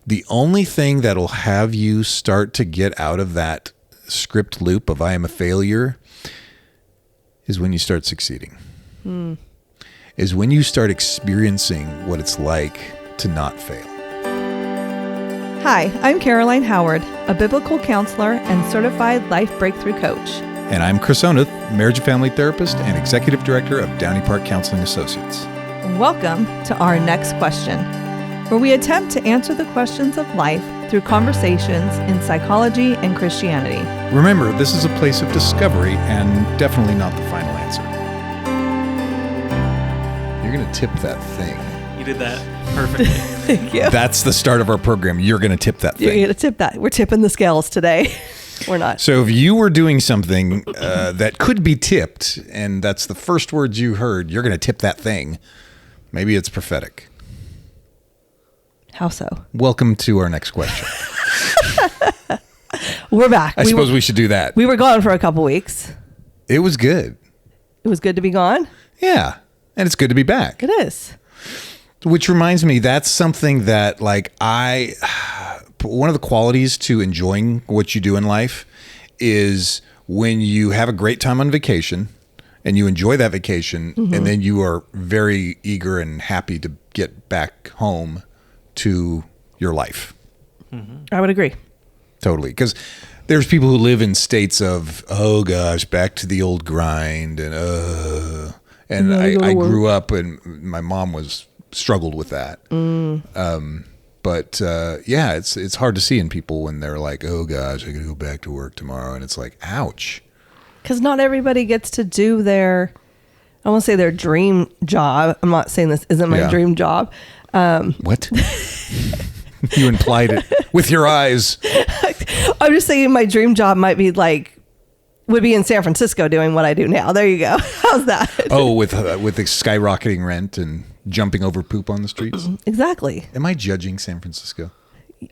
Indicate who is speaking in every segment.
Speaker 1: The only thing that'll have you start to get out of that script loop of I am a failure is when you start succeeding. Is when you start experiencing what it's like to not fail.
Speaker 2: Hi, I'm Caroline Howard, a biblical counselor and certified life breakthrough coach.
Speaker 1: And I'm Chris Oneth, marriage and family therapist and executive director of Downey Park Counseling Associates.
Speaker 2: Welcome to Our Next Question, where we attempt to answer the questions of life through conversations in psychology and Christianity.
Speaker 1: Remember, this is a place of discovery and definitely not the final answer. You're going to tip that thing.
Speaker 3: You did that perfectly.
Speaker 2: Thank you.
Speaker 1: That's the start of our program. You're going to tip that
Speaker 2: You're
Speaker 1: thing.
Speaker 2: going to tip that. We're tipping the scales today. We're not.
Speaker 1: So if you were doing something that could be tipped, and that's the first words you heard, you're going to tip that thing. Maybe it's prophetic.
Speaker 2: How so?
Speaker 1: Welcome to our next question.
Speaker 2: We're back.
Speaker 1: I suppose we should do that.
Speaker 2: We were gone for a couple weeks.
Speaker 1: It was good.
Speaker 2: It was good to be gone.
Speaker 1: Yeah. And it's good to be back.
Speaker 2: It is.
Speaker 1: Which reminds me, that's something that one of the qualities to enjoying what you do in life is when you have a great time on vacation and you enjoy that vacation, and then you are very eager and happy to get back home to your life.
Speaker 2: I would agree.
Speaker 1: Totally. Because there's people who live in states of, oh gosh, back to the old grind. And I grew up and my mom struggled with that. But yeah, it's hard to see in people when they're like, oh gosh, I got to go back to work tomorrow. And it's like, ouch.
Speaker 2: Because not everybody gets to do their, I won't say their dream job. I'm not saying this isn't my dream job.
Speaker 1: What? You implied it with your eyes.
Speaker 2: I'm just saying my dream job would be in San Francisco doing what I do now. There you go. How's that?
Speaker 1: Oh, with the skyrocketing rent and jumping over poop on the streets?
Speaker 2: Exactly.
Speaker 1: Am I judging San Francisco?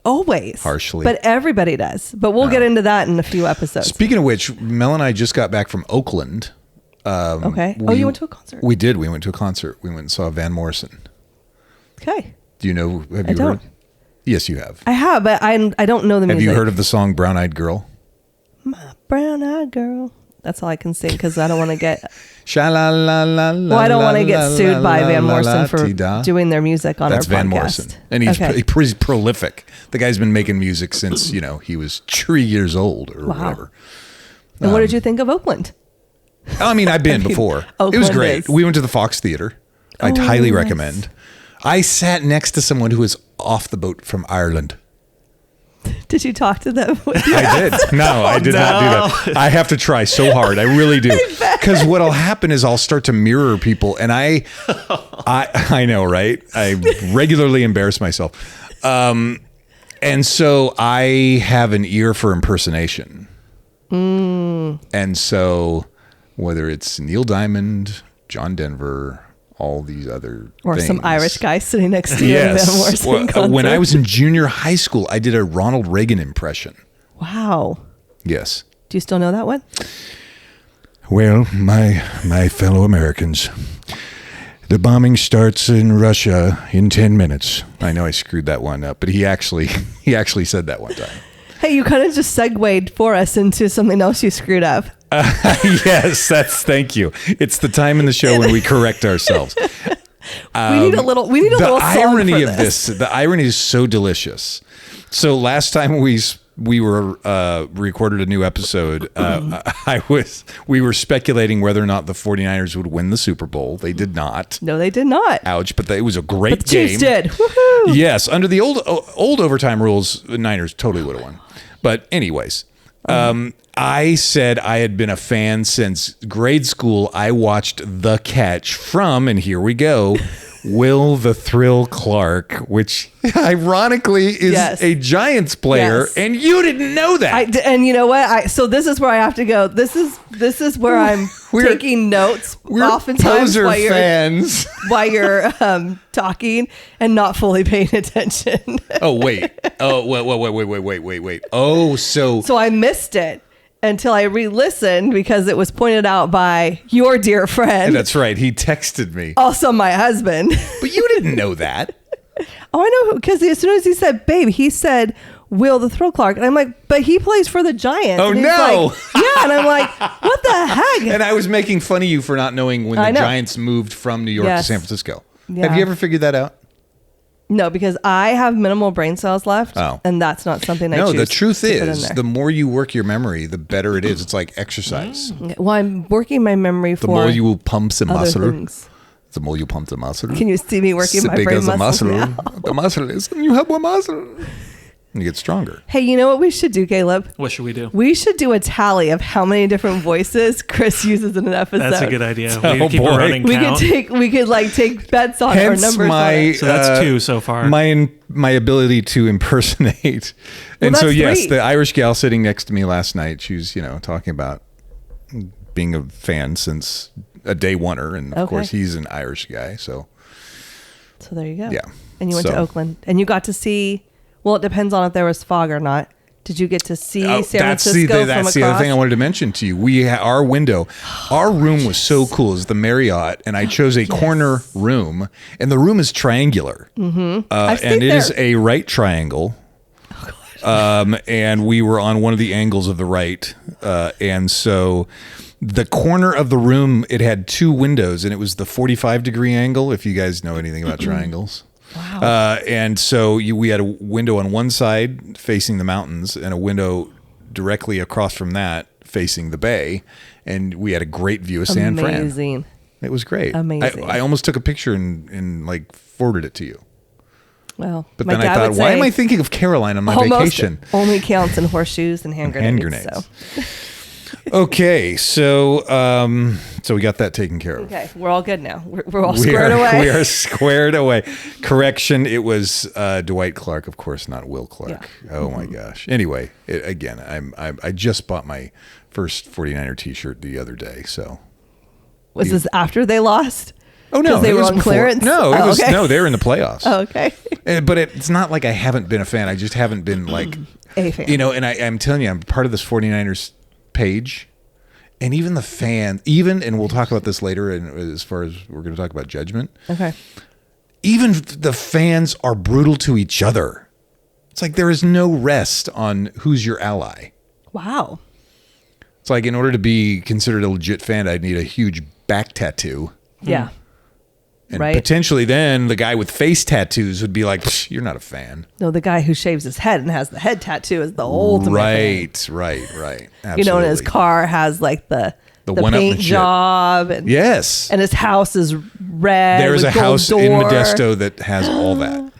Speaker 2: Always.
Speaker 1: Harshly.
Speaker 2: But everybody does. But we'll get into that in a few episodes.
Speaker 1: Speaking of which, Mel and I just got back from Oakland.
Speaker 2: Okay. You went to a concert?
Speaker 1: We did. We went to a concert. We went and saw Van Morrison.
Speaker 2: Okay.
Speaker 1: Do you know? Have you
Speaker 2: don't.
Speaker 1: heard? Yes, you have.
Speaker 2: I have, but I don't know the music.
Speaker 1: Have you heard of the song Brown Eyed Girl?
Speaker 2: My brown-eyed girl. That's all I can sing because I don't want to get...
Speaker 1: Well,
Speaker 2: I don't want to get sued by Van Morrison for doing their music on our podcast.
Speaker 1: That's Van Morrison. And he's prolific. The guy's been making music since, he was 3 years old or whatever.
Speaker 2: And what did you think of Oakland?
Speaker 1: I mean, I've been before. It was great. We went to the Fox Theater. I'd highly recommend. I sat next to someone who was off the boat from Ireland.
Speaker 2: Did you talk to them?
Speaker 1: I did. No, I did not do that. I have to try so hard. I really do. Because what'll happen is I'll start to mirror people, and I know, right? I regularly embarrass myself. And so I have an ear for impersonation. And so whether it's Neil Diamond, John Denver, all these other things.
Speaker 2: Some Irish guy sitting next to you.
Speaker 1: Yes. When I was in junior high school, I did a Ronald Reagan impression.
Speaker 2: Wow.
Speaker 1: Yes.
Speaker 2: Do you still know that one?
Speaker 1: Well, my fellow Americans, the bombing starts in Russia in 10 minutes. I know I screwed that one up, but he actually said that one time.
Speaker 2: Hey, you kind of just segued for us into something else you screwed up.
Speaker 1: Yes, thank you. It's the time in the show when we correct ourselves.
Speaker 2: We need a little song
Speaker 1: irony
Speaker 2: for
Speaker 1: of this. The irony is so delicious. So last time we recorded a new episode, we were speculating whether or not the 49ers would win the Super Bowl. They did not.
Speaker 2: No, they did not.
Speaker 1: Ouch, but it was a great
Speaker 2: the
Speaker 1: game.
Speaker 2: Chiefs did. Woohoo!
Speaker 1: Yes, under the old overtime rules, the Niners totally would have won. But anyways, I said I had been a fan since grade school. I watched The Catch from, and here we go, Will the Thrill Clark, which ironically is a Giants player, and you didn't know that.
Speaker 2: And you know what? So this is where I have to go. This is where I'm taking notes.
Speaker 1: We're
Speaker 2: oftentimes
Speaker 1: poser fans
Speaker 2: while you're talking and not fully paying attention.
Speaker 1: Oh wait! Oh wait! Oh,
Speaker 2: so I missed it until I re-listened because it was pointed out by your dear friend.
Speaker 1: That's right. He texted me.
Speaker 2: Also my husband.
Speaker 1: But you didn't know that.
Speaker 2: Oh, I know, because as soon as he said babe, he said Will the Thrill Clark. And I'm like, but he plays for the Giants.
Speaker 1: Oh,
Speaker 2: and he's
Speaker 1: no.
Speaker 2: like, yeah. And I'm like, what the heck?
Speaker 1: And I was making fun of you for not knowing when the Giants moved from New York to San Francisco.
Speaker 2: Yeah.
Speaker 1: Have you ever figured that out?
Speaker 2: No, because I have minimal brain cells left.
Speaker 1: Oh.
Speaker 2: And that's not something I choose.
Speaker 1: No, the truth
Speaker 2: to put in
Speaker 1: is,
Speaker 2: there.
Speaker 1: the more you work your memory, the better it is. It's like exercise.
Speaker 2: Well, I'm working my memory
Speaker 1: The
Speaker 2: for
Speaker 1: more you pump the
Speaker 2: other
Speaker 1: muscle,
Speaker 2: things.
Speaker 1: the more you pump the muscle.
Speaker 2: Can you see me working
Speaker 1: the
Speaker 2: my
Speaker 1: bigger
Speaker 2: brain
Speaker 1: the
Speaker 2: muscles
Speaker 1: muscle,
Speaker 2: now?
Speaker 1: the muscle is, and you have more muscle. And you get stronger.
Speaker 2: Hey, you know what we should do, Caleb?
Speaker 3: What should we do?
Speaker 2: We should do a tally of how many different voices Chris uses in an episode.
Speaker 3: That's a good idea.
Speaker 1: Oh,
Speaker 3: We could keep
Speaker 1: boy.
Speaker 3: a running
Speaker 2: We
Speaker 3: count.
Speaker 2: could like take bets on
Speaker 1: Hence
Speaker 2: our numbers.
Speaker 1: my,
Speaker 2: on it.
Speaker 3: So that's 2 so far.
Speaker 1: My ability to impersonate. And so,
Speaker 2: that's
Speaker 1: yes,
Speaker 2: 3.
Speaker 1: the Irish gal sitting next to me last night, she was, talking about being a fan since a day oneer. And of course, he's an Irish guy. So
Speaker 2: there you go.
Speaker 1: Yeah.
Speaker 2: And you went to
Speaker 1: So-
Speaker 2: Oakland, and you got to see. Well, it depends on if there was fog or not. Did you get to see San Francisco from
Speaker 1: that's
Speaker 2: across?
Speaker 1: the other thing I wanted to mention to you. Our window, our room was so cool. It's the Marriott, and I chose a corner room, and the room is triangular. Mm-hmm. And it is a right triangle. And we were on one of the angles of the right. And so the corner of the room, it had 2 windows, and it was the 45-degree angle, if you guys know anything about triangles.
Speaker 2: Wow.
Speaker 1: And so we had a window on one side facing the mountains and a window directly across from that facing the bay. And we had a great view of San Fran.
Speaker 2: Amazing.
Speaker 1: It was great.
Speaker 2: Amazing.
Speaker 1: I almost took a picture and like forwarded it to you.
Speaker 2: Well,
Speaker 1: But
Speaker 2: my
Speaker 1: then I
Speaker 2: dad
Speaker 1: thought,
Speaker 2: would
Speaker 1: why
Speaker 2: say
Speaker 1: am I thinking of Caroline on my
Speaker 2: almost
Speaker 1: vacation?
Speaker 2: only counts in horseshoes and hand grenades.
Speaker 1: Hand grenades.
Speaker 2: So.
Speaker 1: Okay, so we got that taken care of.
Speaker 2: Okay, we're all good now. We're all squared away.
Speaker 1: We are squared away. Correction, it was Dwight Clark, of course, not Will Clark.
Speaker 2: Yeah.
Speaker 1: Oh my gosh. Anyway, again, I just bought my first 49er T-shirt the other day. So
Speaker 2: Was this after they lost?
Speaker 1: oh no,
Speaker 2: they
Speaker 1: it
Speaker 2: were
Speaker 1: was
Speaker 2: on
Speaker 1: before.
Speaker 2: clearance?
Speaker 1: No, it
Speaker 2: Oh,
Speaker 1: was
Speaker 2: okay.
Speaker 1: no, they were in the playoffs.
Speaker 2: Oh, okay.
Speaker 1: But it's not like I haven't been a fan. I just haven't been like
Speaker 2: A fan.
Speaker 1: And I'm telling you, I'm part of this 49ers page. And even the fan, and we'll talk about this later, and as far as we're going to talk about judgment.
Speaker 2: Okay.
Speaker 1: Even the fans are brutal to each other. It's like there is no rest on who's your ally.
Speaker 2: Wow.
Speaker 1: It's like in order to be considered a legit fan, I'd need a huge back tattoo.
Speaker 2: Yeah.
Speaker 1: And
Speaker 2: Right.
Speaker 1: potentially then the guy with face tattoos would be like, "Psh, you're not a fan."
Speaker 2: No, the guy who shaves his head and has the head tattoo is the ultimate fan.
Speaker 1: Right. Absolutely.
Speaker 2: You know, and his car has like the
Speaker 1: one-upmanship.
Speaker 2: paint job. And,
Speaker 1: Yes.
Speaker 2: and his house is red.
Speaker 1: There's
Speaker 2: with
Speaker 1: a
Speaker 2: gold
Speaker 1: house in
Speaker 2: door.
Speaker 1: Modesto that has all that.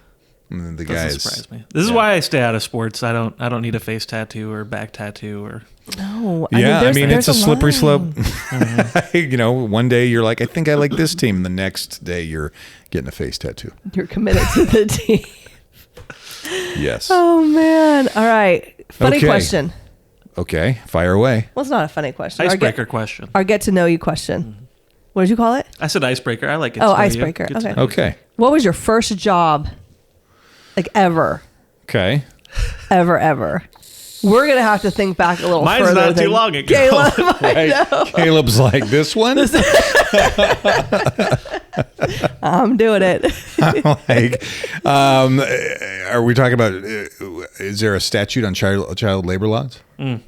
Speaker 1: And the
Speaker 3: Doesn't
Speaker 1: guys.
Speaker 3: surprise me. This is why I stay out of sports. I don't need a face tattoo or back tattoo or.
Speaker 2: No.
Speaker 1: Yeah, I mean, it's a
Speaker 2: there's
Speaker 1: slippery
Speaker 2: line.
Speaker 1: slope. One day you're like, I think I like this team. The next day you're getting a face tattoo.
Speaker 2: You're committed to the team.
Speaker 1: Yes.
Speaker 2: Oh, man. All right. Funny
Speaker 1: Okay.
Speaker 2: question.
Speaker 1: Okay, fire away.
Speaker 2: Well, it's not a funny question.
Speaker 3: Icebreaker question.
Speaker 2: Our get to know you question. What did you call it?
Speaker 3: I said icebreaker. I like it.
Speaker 2: Oh,
Speaker 3: to know you.
Speaker 2: icebreaker.
Speaker 3: Good to
Speaker 2: Okay.
Speaker 3: know you.
Speaker 1: Okay.
Speaker 2: What was your first job? Like ever?
Speaker 1: Okay.
Speaker 2: Ever. We're going to have to think back a little
Speaker 3: Mine's
Speaker 2: further.
Speaker 3: not too
Speaker 2: than
Speaker 3: long ago.
Speaker 2: Caleb, I
Speaker 1: Right.
Speaker 2: know.
Speaker 1: Caleb's like, this one?
Speaker 2: I'm doing it.
Speaker 1: Like, are we talking about, is there a statute on child labor laws?
Speaker 2: No,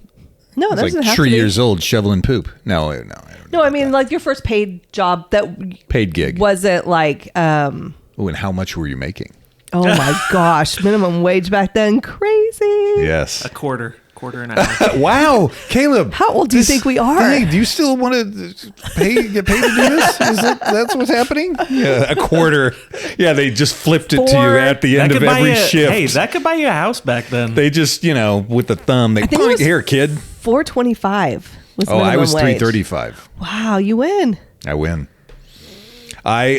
Speaker 1: It's
Speaker 2: that doesn't
Speaker 1: like
Speaker 2: have
Speaker 1: 3
Speaker 2: to be.
Speaker 1: years old, shoveling poop. No, I don't know.
Speaker 2: No, I mean like your first paid job that
Speaker 1: Paid gig.
Speaker 2: was it like
Speaker 1: Oh, and how much were you making?
Speaker 2: oh my gosh, minimum wage back then, crazy.
Speaker 1: Yes.
Speaker 3: A quarter an hour.
Speaker 1: Wow, Caleb.
Speaker 2: How old do you think we are?
Speaker 1: Hey, do you still want to get paid to do this? That's what's happening? Yeah, a quarter. Yeah, they just flipped it to you
Speaker 2: Four.
Speaker 1: at the end of
Speaker 3: buy
Speaker 1: every
Speaker 3: you,
Speaker 1: shift.
Speaker 3: Hey, that could buy you a house back then.
Speaker 1: They just, with the thumb, they
Speaker 2: think it was
Speaker 1: here, kid.
Speaker 2: $4.25 was
Speaker 1: Oh, I
Speaker 2: minimum
Speaker 1: was
Speaker 2: wage.
Speaker 1: $3.35.
Speaker 2: Wow, you win.
Speaker 1: I win.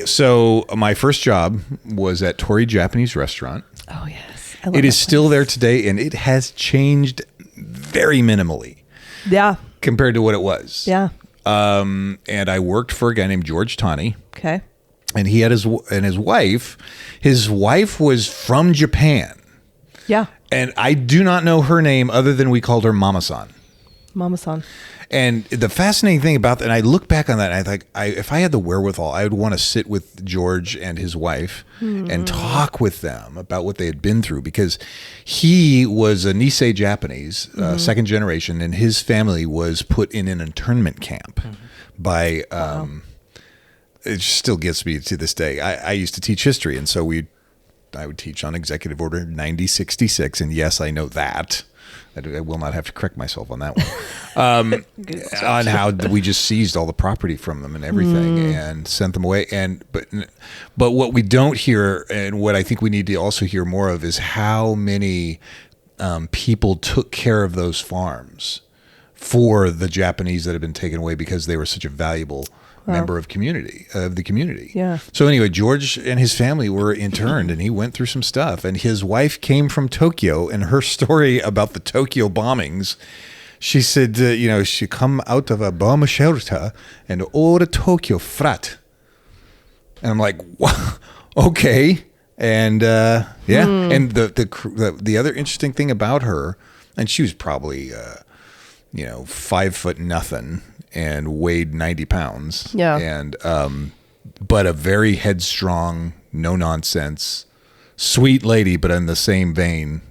Speaker 1: So my first job was at Tori Japanese Restaurant.
Speaker 2: Oh yes, I love
Speaker 1: It is
Speaker 2: that
Speaker 1: still there today, and it has changed very minimally
Speaker 2: place. Yeah,
Speaker 1: compared to what it was.
Speaker 2: yeah.
Speaker 1: And I worked for a guy named George Tani,
Speaker 2: Okay.
Speaker 1: and he had his wife. His wife was from Japan,
Speaker 2: Yeah,
Speaker 1: and I do not know her name other than we called her Mama-san.
Speaker 2: Mama-san.
Speaker 1: And the fascinating thing about that, and I look back on that, and I think if I had the wherewithal, I would want to sit with George and his wife and talk with them about what they had been through, because he was a Nisei Japanese, second generation, and his family was put in an internment camp by, it still gets me to this day. I used to teach history, and so I would teach on Executive Order 9066, and yes, I know that. I will not have to correct myself on that one. On how we just seized all the property from them and everything and sent them away. But what we don't hear, and what I think we need to also hear more of, is how many people took care of those farms for the Japanese that had been taken away because they were such a valuable member of the community.
Speaker 2: Yeah.
Speaker 1: So anyway, George and his family were interned, and he went through some stuff. And his wife came from Tokyo, and her story about the Tokyo bombings, she said, she come out of a bomb shelter, and all the Tokyo frat. And I'm like, wow, okay. And and the other interesting thing about her, and she was probably 5 foot nothing and weighed 90 pounds.
Speaker 2: Yeah. And
Speaker 1: but a very headstrong, no nonsense, sweet lady, but in the same vein,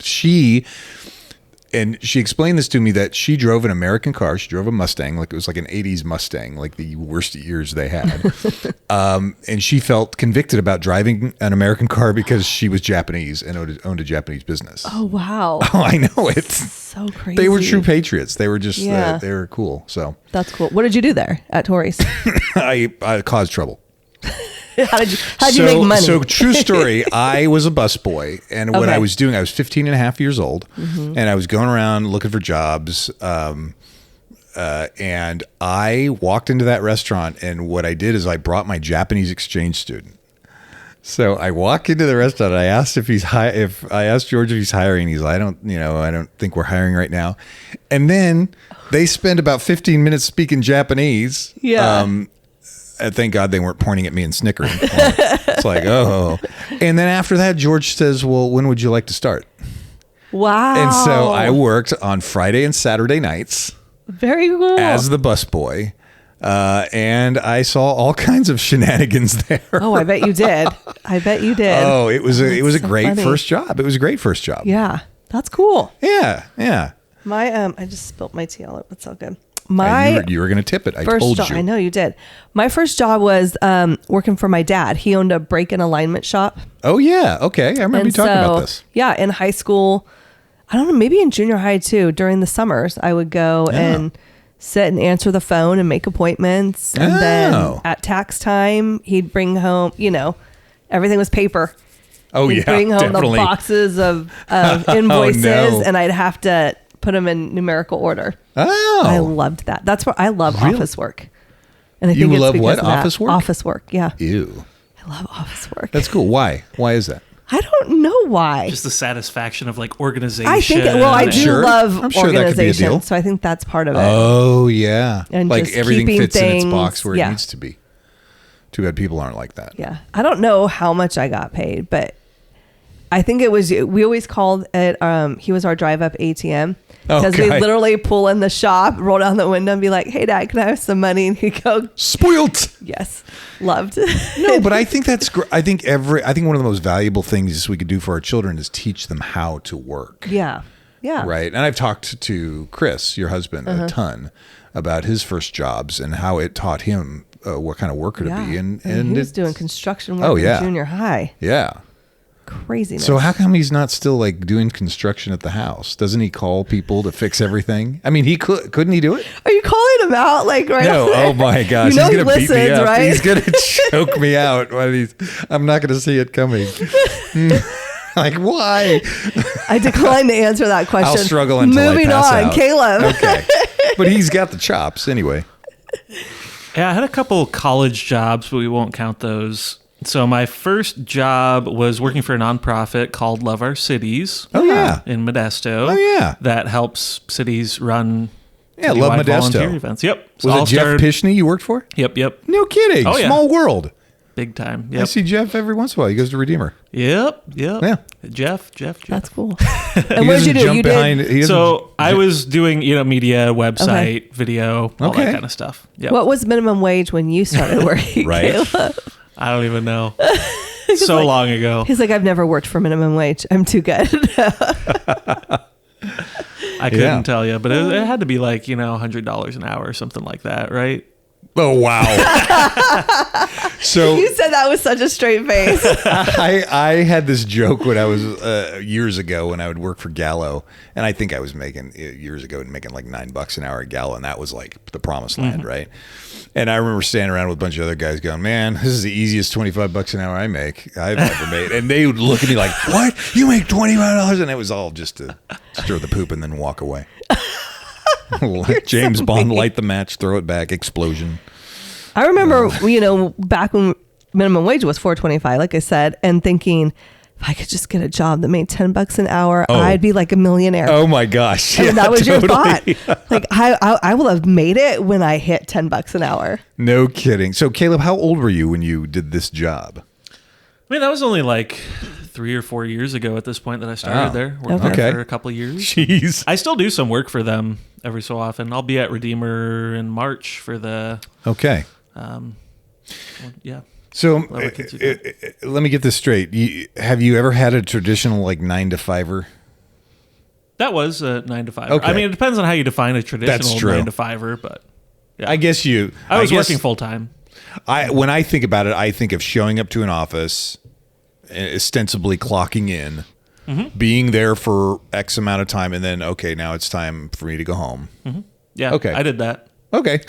Speaker 1: she explained this to me, that she drove an American car. She drove a Mustang, like it was like an 80s Mustang, like the worst years they had. And she felt convicted about driving an American car because she was Japanese and owned a Japanese business.
Speaker 2: Oh, wow.
Speaker 1: Oh, I know. It's
Speaker 2: so crazy.
Speaker 1: They were true patriots. They were just, they were cool. So
Speaker 2: that's cool. What did you do there at Torrey's?
Speaker 1: I caused trouble.
Speaker 2: How'd you make money?
Speaker 1: So true story, I was a busboy, and what I was doing, I was 15 and a half years old, and I was going around looking for jobs, and I walked into that restaurant, and what I did is I brought my Japanese exchange student. So I walk into the restaurant, and I asked I asked George if he's hiring. He's like, I don't think we're hiring right now. And then they spend about 15 minutes speaking Japanese.
Speaker 2: Yeah.
Speaker 1: Thank God they weren't pointing at me and snickering. It's like, oh. And then after that, George says, well, when would you like to start?
Speaker 2: Wow.
Speaker 1: And so I worked on Friday and Saturday nights.
Speaker 2: Very cool.
Speaker 1: As the busboy. And I saw all kinds of shenanigans there.
Speaker 2: Oh, I bet you did.
Speaker 1: Oh, it was a great first job. It was a great first job.
Speaker 2: Yeah. That's cool.
Speaker 1: Yeah.
Speaker 2: I just spilt my tea all over. It's so good.
Speaker 1: You were going to tip it. I told you.
Speaker 2: I know you did. My first job was working for my dad. He owned a brake and alignment shop.
Speaker 1: Oh, yeah. Okay. I remember you talking about this.
Speaker 2: Yeah. In high school, I don't know, maybe in junior high too, during the summers, I would go and sit and answer the phone and make appointments. And then at tax time, he'd bring home, everything was paper.
Speaker 1: Oh,
Speaker 2: he'd bring home
Speaker 1: definitely.
Speaker 2: the boxes of invoices, and I'd have to put them in numerical order.
Speaker 1: Oh,
Speaker 2: I loved that. That's what I love.
Speaker 1: Really?
Speaker 2: Office work. And I
Speaker 1: You
Speaker 2: think it's
Speaker 1: love
Speaker 2: because
Speaker 1: what?
Speaker 2: of that.
Speaker 1: Office work?
Speaker 2: Office work. Yeah.
Speaker 1: Ew.
Speaker 2: I love office work.
Speaker 1: That's cool. Why? Why is that?
Speaker 2: I don't know why.
Speaker 3: Just the satisfaction of like organization.
Speaker 2: I think, I do
Speaker 1: Sure.
Speaker 2: love
Speaker 1: I'm sure that could be a deal.
Speaker 2: organization. So I think that's part of it.
Speaker 1: Oh, yeah.
Speaker 2: And
Speaker 1: like
Speaker 2: just
Speaker 1: everything
Speaker 2: keeping
Speaker 1: fits in its
Speaker 2: things-
Speaker 1: box where
Speaker 2: yeah.
Speaker 1: it needs to be. Too bad people aren't like that.
Speaker 2: Yeah. I don't know how much I got paid, but I think it was, we always called it, he was our drive up ATM. Because we literally pull in the shop, roll down the window and be like, hey, Dad, can I have some money? And he'd go,
Speaker 1: spoilt.
Speaker 2: Yes. Loved.
Speaker 1: No, but I think that's great. I think one of the most valuable things we could do for our children is teach them how to work.
Speaker 2: Yeah. Yeah.
Speaker 1: Right. And I've talked to Chris, your husband, a ton about his first jobs and how it taught him what kind of worker to be. And
Speaker 2: he was doing construction work in junior high.
Speaker 1: Yeah.
Speaker 2: Craziness.
Speaker 1: So how come he's not still like doing construction at the house? Doesn't he call people to fix everything? I mean, he couldn't he do it?
Speaker 2: Are you calling him out like right
Speaker 1: No.
Speaker 2: now?
Speaker 1: Oh my gosh.
Speaker 2: You know
Speaker 1: he's gonna
Speaker 2: he
Speaker 1: beat me
Speaker 2: listens,
Speaker 1: up.
Speaker 2: right?
Speaker 1: He's gonna choke me out. I'm not gonna see it coming. Like, why?
Speaker 2: I decline to answer that question.
Speaker 1: I'll struggle until
Speaker 2: Moving
Speaker 1: I pass
Speaker 2: on,
Speaker 1: out.
Speaker 2: Caleb.
Speaker 1: Okay. But he's got the chops anyway.
Speaker 3: Yeah, I had a couple college jobs, but we won't count those. So my first job was working for a nonprofit called Love Our Cities.
Speaker 1: Oh, yeah.
Speaker 3: In Modesto.
Speaker 1: Oh, yeah.
Speaker 3: That helps cities run
Speaker 1: Yeah, Love
Speaker 3: citywide volunteer
Speaker 1: Modesto.
Speaker 3: events. Yep.
Speaker 1: Was it Jeff Pishney you worked for?
Speaker 3: Yep.
Speaker 1: No kidding.
Speaker 3: Oh, yeah.
Speaker 1: Small world.
Speaker 3: big time.
Speaker 1: I
Speaker 3: Yep.
Speaker 1: see Jeff every once in a while. He goes to Redeemer.
Speaker 3: Yep.
Speaker 1: Yeah.
Speaker 3: Jeff.
Speaker 2: That's cool.
Speaker 1: He
Speaker 2: And what did you
Speaker 1: doesn't
Speaker 2: do?
Speaker 1: jump
Speaker 2: You
Speaker 1: behind.
Speaker 2: did.
Speaker 1: He doesn't
Speaker 3: So I was doing, media, website, video, all
Speaker 1: Okay.
Speaker 3: that kind of stuff. Yep.
Speaker 2: What was minimum wage when you started working?
Speaker 1: Right.
Speaker 2: Caleb?
Speaker 3: I don't even know. So long ago.
Speaker 2: He's like, I've never worked for minimum wage. I'm too good.
Speaker 3: I couldn't tell you, but it had to be like, $100 an hour or something like that, right?
Speaker 1: Oh, wow. So
Speaker 2: You said that with such a straight face.
Speaker 1: I had this joke when I was years ago when I would work for Gallo, and I think I was making years ago making like $9 an hour at Gallo, and that was like the promised land, right? And I remember standing around with a bunch of other guys going, "Man, this is the easiest $25 an hour I've ever made." And they would look at me like, "What? You make $25?" And it was all just to stir the poop and then walk away. Like James Bond, light the match, throw it back, explosion.
Speaker 2: I remember, back when minimum wage was $4.25, like I said, and thinking, if I could just get a job that made $10 an hour, I'd be like a millionaire.
Speaker 1: Oh my gosh!
Speaker 2: And that was
Speaker 1: totally.
Speaker 2: your thought. Like I will have made it when I hit $10 an hour.
Speaker 1: No kidding. So Caleb, how old were you when you did this job?
Speaker 3: I mean, that was only like 3 or 4 years ago at this point that I started there. Worked
Speaker 1: Okay.
Speaker 3: there for a couple of years.
Speaker 1: Jeez.
Speaker 3: I still do some work for them every so often. I'll be at Redeemer in March for the,
Speaker 1: Okay.
Speaker 3: yeah.
Speaker 1: So
Speaker 3: Whatever kids you got.
Speaker 1: let me get this straight. Have you ever had a traditional like 9 to 5er?
Speaker 3: That was a 9 to 5.
Speaker 1: Okay.
Speaker 3: I mean, it depends on how you define a traditional
Speaker 1: true.
Speaker 3: 9 to 5er, but yeah.
Speaker 1: I guess you.
Speaker 3: I was
Speaker 1: guess
Speaker 3: working full time.
Speaker 1: When I think about it, I think of showing up to an office, ostensibly clocking in, being there for X amount of time, and then now it's time for me to go home.
Speaker 3: Yeah.
Speaker 1: Okay.
Speaker 3: I did that.
Speaker 1: Okay.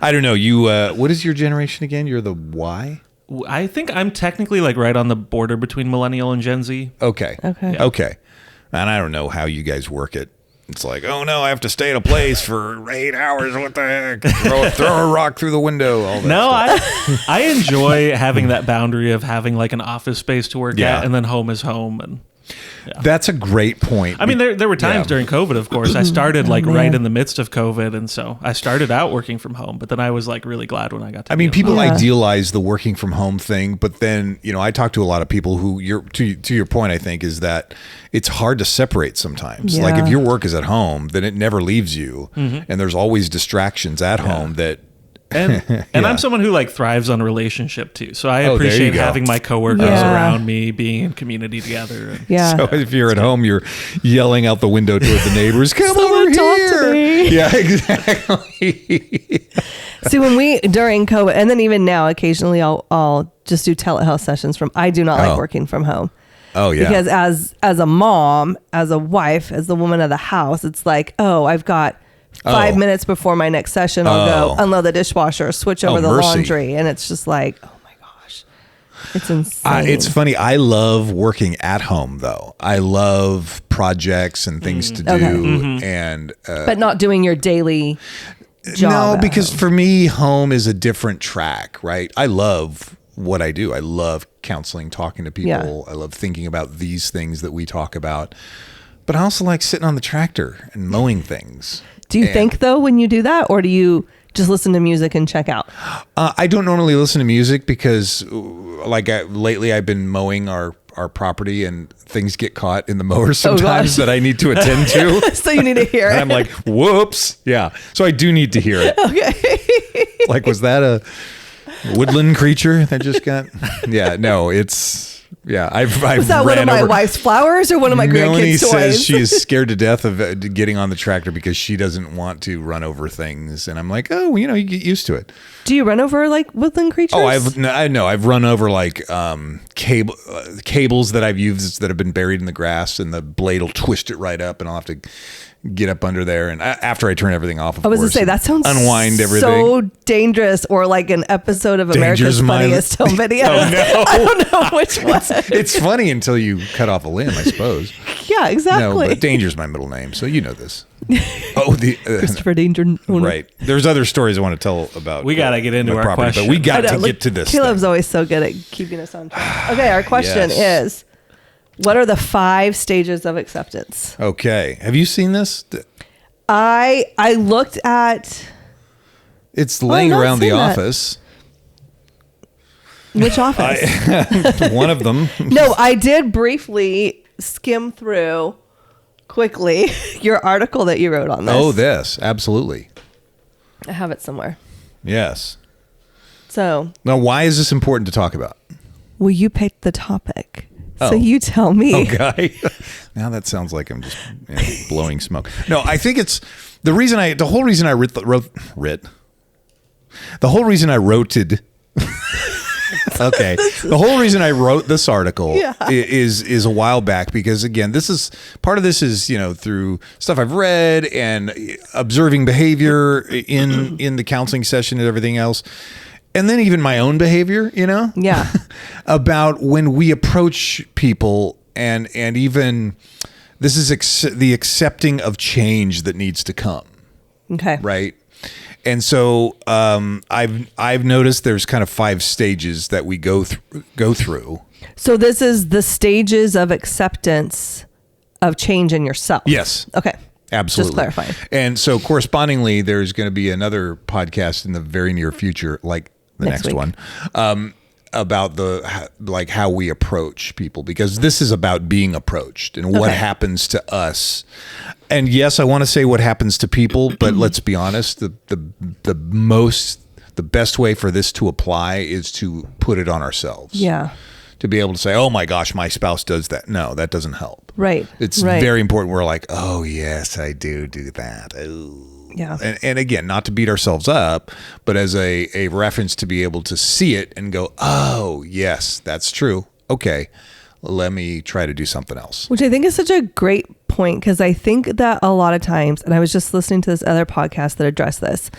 Speaker 1: I don't know. You. What is your generation again? You're the Y.
Speaker 3: I think I'm technically like right on the border between millennial and Gen Z.
Speaker 1: Okay.
Speaker 2: Okay.
Speaker 3: Yeah.
Speaker 1: Okay. And I don't know how you guys work it. It's like, oh no, I have to stay at a place for 8 hours. What the heck? Throw a rock through the window. All that
Speaker 3: No,
Speaker 1: stuff.
Speaker 3: I enjoy having that boundary of having like an office space to work
Speaker 1: Yeah.
Speaker 3: at, and then home is home. And
Speaker 1: That's a great point.
Speaker 3: I mean, there were times
Speaker 1: Yeah.
Speaker 3: during COVID, of course. I started like
Speaker 2: man.
Speaker 3: right in the midst of COVID, and so I started out working from home. But then I was like really glad when I got to.
Speaker 1: I mean,
Speaker 3: be in
Speaker 1: people
Speaker 2: Yeah.
Speaker 1: idealize the working from home thing, but then I talk to a lot of people who to your point, I think, is that it's hard to separate sometimes. Like if
Speaker 2: Yeah.
Speaker 1: your work is at home, then it never leaves you, and there's always distractions at home that.
Speaker 3: And
Speaker 1: Yeah.
Speaker 3: I'm someone who like thrives on relationship too. So I
Speaker 1: there you
Speaker 3: appreciate
Speaker 1: go.
Speaker 3: having my coworkers
Speaker 2: Yeah.
Speaker 3: around me, being in community together. And
Speaker 2: Yeah.
Speaker 1: So if you're at home, you're yelling out the window toward the neighbors, "Come
Speaker 2: Someone
Speaker 1: over
Speaker 2: talk
Speaker 1: here!"
Speaker 2: to me.
Speaker 1: Yeah, exactly.
Speaker 2: See, when during COVID, and then even now, occasionally I'll just do telehealth sessions I do not like
Speaker 1: Oh.
Speaker 2: working from home.
Speaker 1: Oh yeah.
Speaker 2: Because as a mom, as a wife, as the woman of the house, it's like, I've got 5 minutes before my next session. I'll go unload the dishwasher, switch over the
Speaker 1: mercy.
Speaker 2: laundry. And it's just like, oh my gosh, it's insane.
Speaker 1: It's funny. I love working at home, though. I love projects and things to do,
Speaker 2: Okay.
Speaker 1: and
Speaker 2: but not doing your daily job.
Speaker 1: no,
Speaker 2: at
Speaker 1: because
Speaker 2: home.
Speaker 1: for me, home is a different track, right? I love what I do. I love counseling, talking to people.
Speaker 2: Yeah.
Speaker 1: I love thinking about these things that we talk about, but I also like sitting on the tractor and mowing things.
Speaker 2: Do you
Speaker 1: And-
Speaker 2: think though when you do that, or do you just listen to music and check out?
Speaker 1: I don't normally listen to music because, lately I've been mowing our property and things get caught in the mower sometimes
Speaker 2: gosh.
Speaker 1: that I need to attend to.
Speaker 2: So you need to hear
Speaker 1: And
Speaker 2: it.
Speaker 1: I'm like, whoops. Yeah. So I do need to hear it.
Speaker 2: Okay.
Speaker 1: Like, was that a woodland creature that just got? Yeah. No, I've
Speaker 2: Was that one
Speaker 1: ran
Speaker 2: of my
Speaker 1: over.
Speaker 2: wife's flowers or one of my
Speaker 1: Melanie
Speaker 2: grandkids'
Speaker 1: says
Speaker 2: toys?
Speaker 1: she is scared to death of getting on the tractor because she doesn't want to run over things. And I'm like, oh, you get used to it.
Speaker 2: Do you run over like woodland creatures?
Speaker 1: Oh, I've run over like cables that I've used that have been buried in the grass, and the blade will twist it right up, and I'll have to get up under there. And after I turn everything off,
Speaker 2: I was
Speaker 1: course,
Speaker 2: to say that sounds
Speaker 1: unwind everything.
Speaker 2: so dangerous, or like an episode of
Speaker 1: Danger's
Speaker 2: America's
Speaker 1: my-
Speaker 2: Funniest Home Video.
Speaker 1: Oh, no.
Speaker 2: I don't know which one.
Speaker 1: It's funny until you cut off a limb, I suppose.
Speaker 2: Yeah, exactly.
Speaker 1: No, but Danger's my middle name, so you know this. Oh,
Speaker 2: Christopher Danger.
Speaker 1: right. There's other stories I want to tell about.
Speaker 3: We gotta get into
Speaker 1: my
Speaker 3: our
Speaker 1: property,
Speaker 3: question.
Speaker 1: but we got
Speaker 2: I know,
Speaker 1: to
Speaker 2: look,
Speaker 1: get to this.
Speaker 2: Caleb's
Speaker 1: thing.
Speaker 2: always so good at keeping us on track. Okay, our question
Speaker 1: Yes.
Speaker 2: is, what are the 5 stages of acceptance?
Speaker 1: Okay. Have you seen this?
Speaker 2: I looked at.
Speaker 1: It's laying
Speaker 2: not
Speaker 1: around the
Speaker 2: seen that.
Speaker 1: office.
Speaker 2: Which office?
Speaker 1: One of them.
Speaker 2: No, I did briefly skim through quickly your article that you wrote on this.
Speaker 1: Oh, this. Absolutely.
Speaker 2: I have it somewhere.
Speaker 1: Yes.
Speaker 2: So.
Speaker 1: Now, why is this important to talk about?
Speaker 2: Well, you picked the topic.
Speaker 1: Oh.
Speaker 2: So you tell me.
Speaker 1: Okay. Now that sounds like I'm just blowing smoke. No, I think it's the whole reason I wrote okay. The whole reason I wrote this article is a while back, because again, part of this is, through stuff I've read and observing behavior in the counseling session and everything else. And then even my own behavior,
Speaker 2: Yeah.
Speaker 1: about when we approach people and even this is the accepting of change that needs to come.
Speaker 2: Okay.
Speaker 1: Right. And so I've noticed there's kind of 5 stages that we go through.
Speaker 2: So this is the stages of acceptance of change in yourself.
Speaker 1: Yes.
Speaker 2: Okay.
Speaker 1: Absolutely.
Speaker 2: Just clarifying.
Speaker 1: And so correspondingly, there's going to be another podcast in the very near future, like the next one, about how we approach people, because this is about being approached and what happens to us. And yes, I want to say what happens to people, but let's be honest, the best way for this to apply is to put it on ourselves.
Speaker 2: Yeah.
Speaker 1: To be able to say, oh my gosh, my spouse does that. No, that doesn't help.
Speaker 2: Right.
Speaker 1: It's very important. We're like, oh yes, I do that. Ooh.
Speaker 2: Yeah.
Speaker 1: And again, not to beat ourselves up, but as a reference to be able to see it and go, oh, yes, that's true. Okay, let me try to do something else.
Speaker 2: Which I think is such a great point, because I think that a lot of times, and I was just listening to this other podcast that addressed this,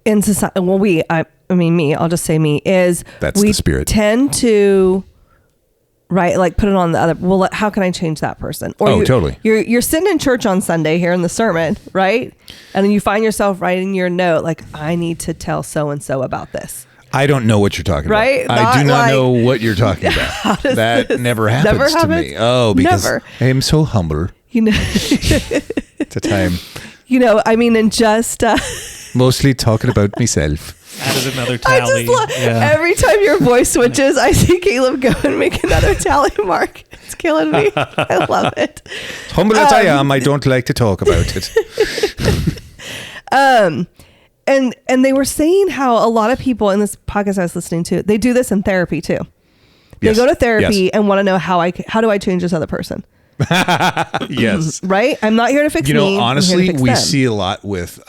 Speaker 2: in society, well, I'll just say me, is
Speaker 1: that's
Speaker 2: we
Speaker 1: the spirit.
Speaker 2: Tend to... Right, like put it on the other. Well, how can I change that person? Or
Speaker 1: totally.
Speaker 2: You're sitting in church on Sunday here in the sermon, right? And then you find yourself writing your note like, I need to tell so and so about this.
Speaker 1: I don't know what you're talking
Speaker 2: right?
Speaker 1: about. I do not know what you're talking about. That never happens to me. Oh, because I am so humble. At a time.
Speaker 2: And just
Speaker 1: mostly talking about myself.
Speaker 3: Added another tally.
Speaker 2: Every time your voice switches, I see Caleb go and make another tally mark. It's killing me. I love it.
Speaker 1: Humble as I am, I don't like to talk about it.
Speaker 2: And they were saying how a lot of people in this podcast I was listening to, they do this in therapy too. They go to therapy and want to know how do I change this other person?
Speaker 1: Yes.
Speaker 2: Right? I'm not here to fix me.
Speaker 1: Honestly, we
Speaker 2: them.
Speaker 1: see a lot with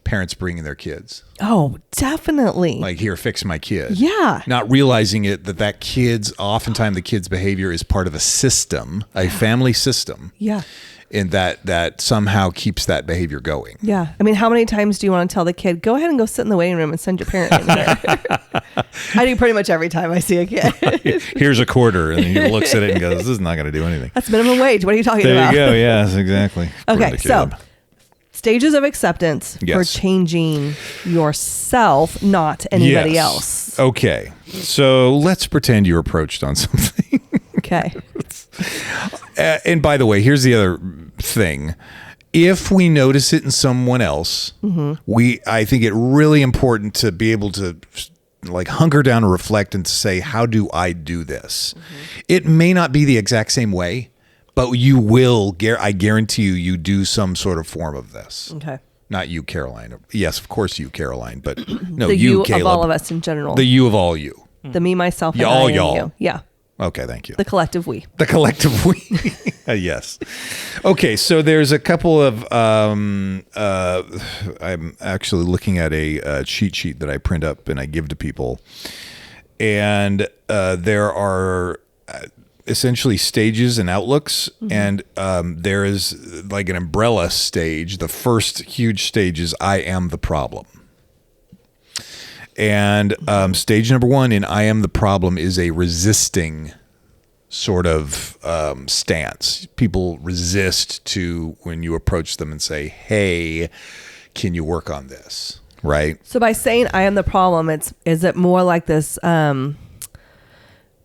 Speaker 1: parents bringing their kids.
Speaker 2: Oh, definitely.
Speaker 1: Like, here, fix my kid.
Speaker 2: Yeah.
Speaker 1: Not realizing oftentimes the kid's behavior is part of a system, a family system.
Speaker 2: Yeah.
Speaker 1: And that somehow keeps that behavior going.
Speaker 2: Yeah. How many times do you want to tell the kid, go ahead and go sit in the waiting room and send your parent in there? I do pretty much every time I see a kid.
Speaker 1: Here's a quarter. And he looks at it and goes, this is not going to do anything.
Speaker 2: That's minimum wage. What are you talking about?
Speaker 1: There you go. Yes, exactly.
Speaker 2: Okay. So stages of acceptance for changing yourself, not anybody else.
Speaker 1: Okay. So let's pretend you're approached on something.
Speaker 2: Okay.
Speaker 1: And by the way, here's the other thing. If we notice it in someone else, I think it really important to be able to hunker down and reflect and to say, how do I do this? It may not be the exact same way, but you will, I guarantee you do some sort of form of this.
Speaker 2: Okay.
Speaker 1: Not you, Caroline. Yes, of course you, Caroline, but no,
Speaker 2: the you
Speaker 1: Caleb.
Speaker 2: of all of us in general.
Speaker 1: The you of all you.
Speaker 2: The me, myself, and
Speaker 1: all
Speaker 2: I,
Speaker 1: y'all.
Speaker 2: and you. Yeah.
Speaker 1: Okay, thank you.
Speaker 2: The collective we.
Speaker 1: The collective we. Yes. Okay, so there's a couple of, I'm actually looking at a cheat sheet that I print up and I give to people. And there are essentially stages and outlooks. And there is like an umbrella stage. The first huge stage is I am the problem. And stage number 1 in I am the problem is a resisting sort of stance. People resist to when you approach them and say, hey, can you work on this? Right?
Speaker 2: So by saying I am the problem, is it more like this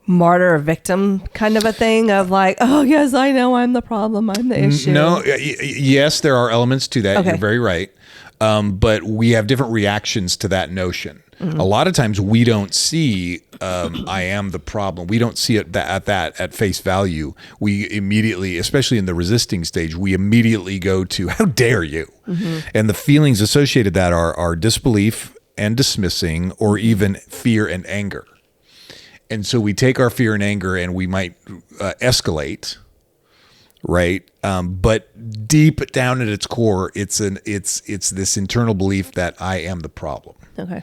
Speaker 2: martyr victim kind of a thing of like, oh, yes, I know I'm the problem. I'm the issue.
Speaker 1: No, yes, there are elements to that. Okay. You're very right. But we have different reactions to that notion. A lot of times we don't see I am the problem. We don't see it at face value. We immediately, especially in the resisting stage, we immediately go to how dare you? And the feelings associated that are disbelief and dismissing, or even fear and anger. And so we take our fear and anger and we might escalate, right? But deep down at its core, it's this internal belief that I am the problem.
Speaker 2: Okay.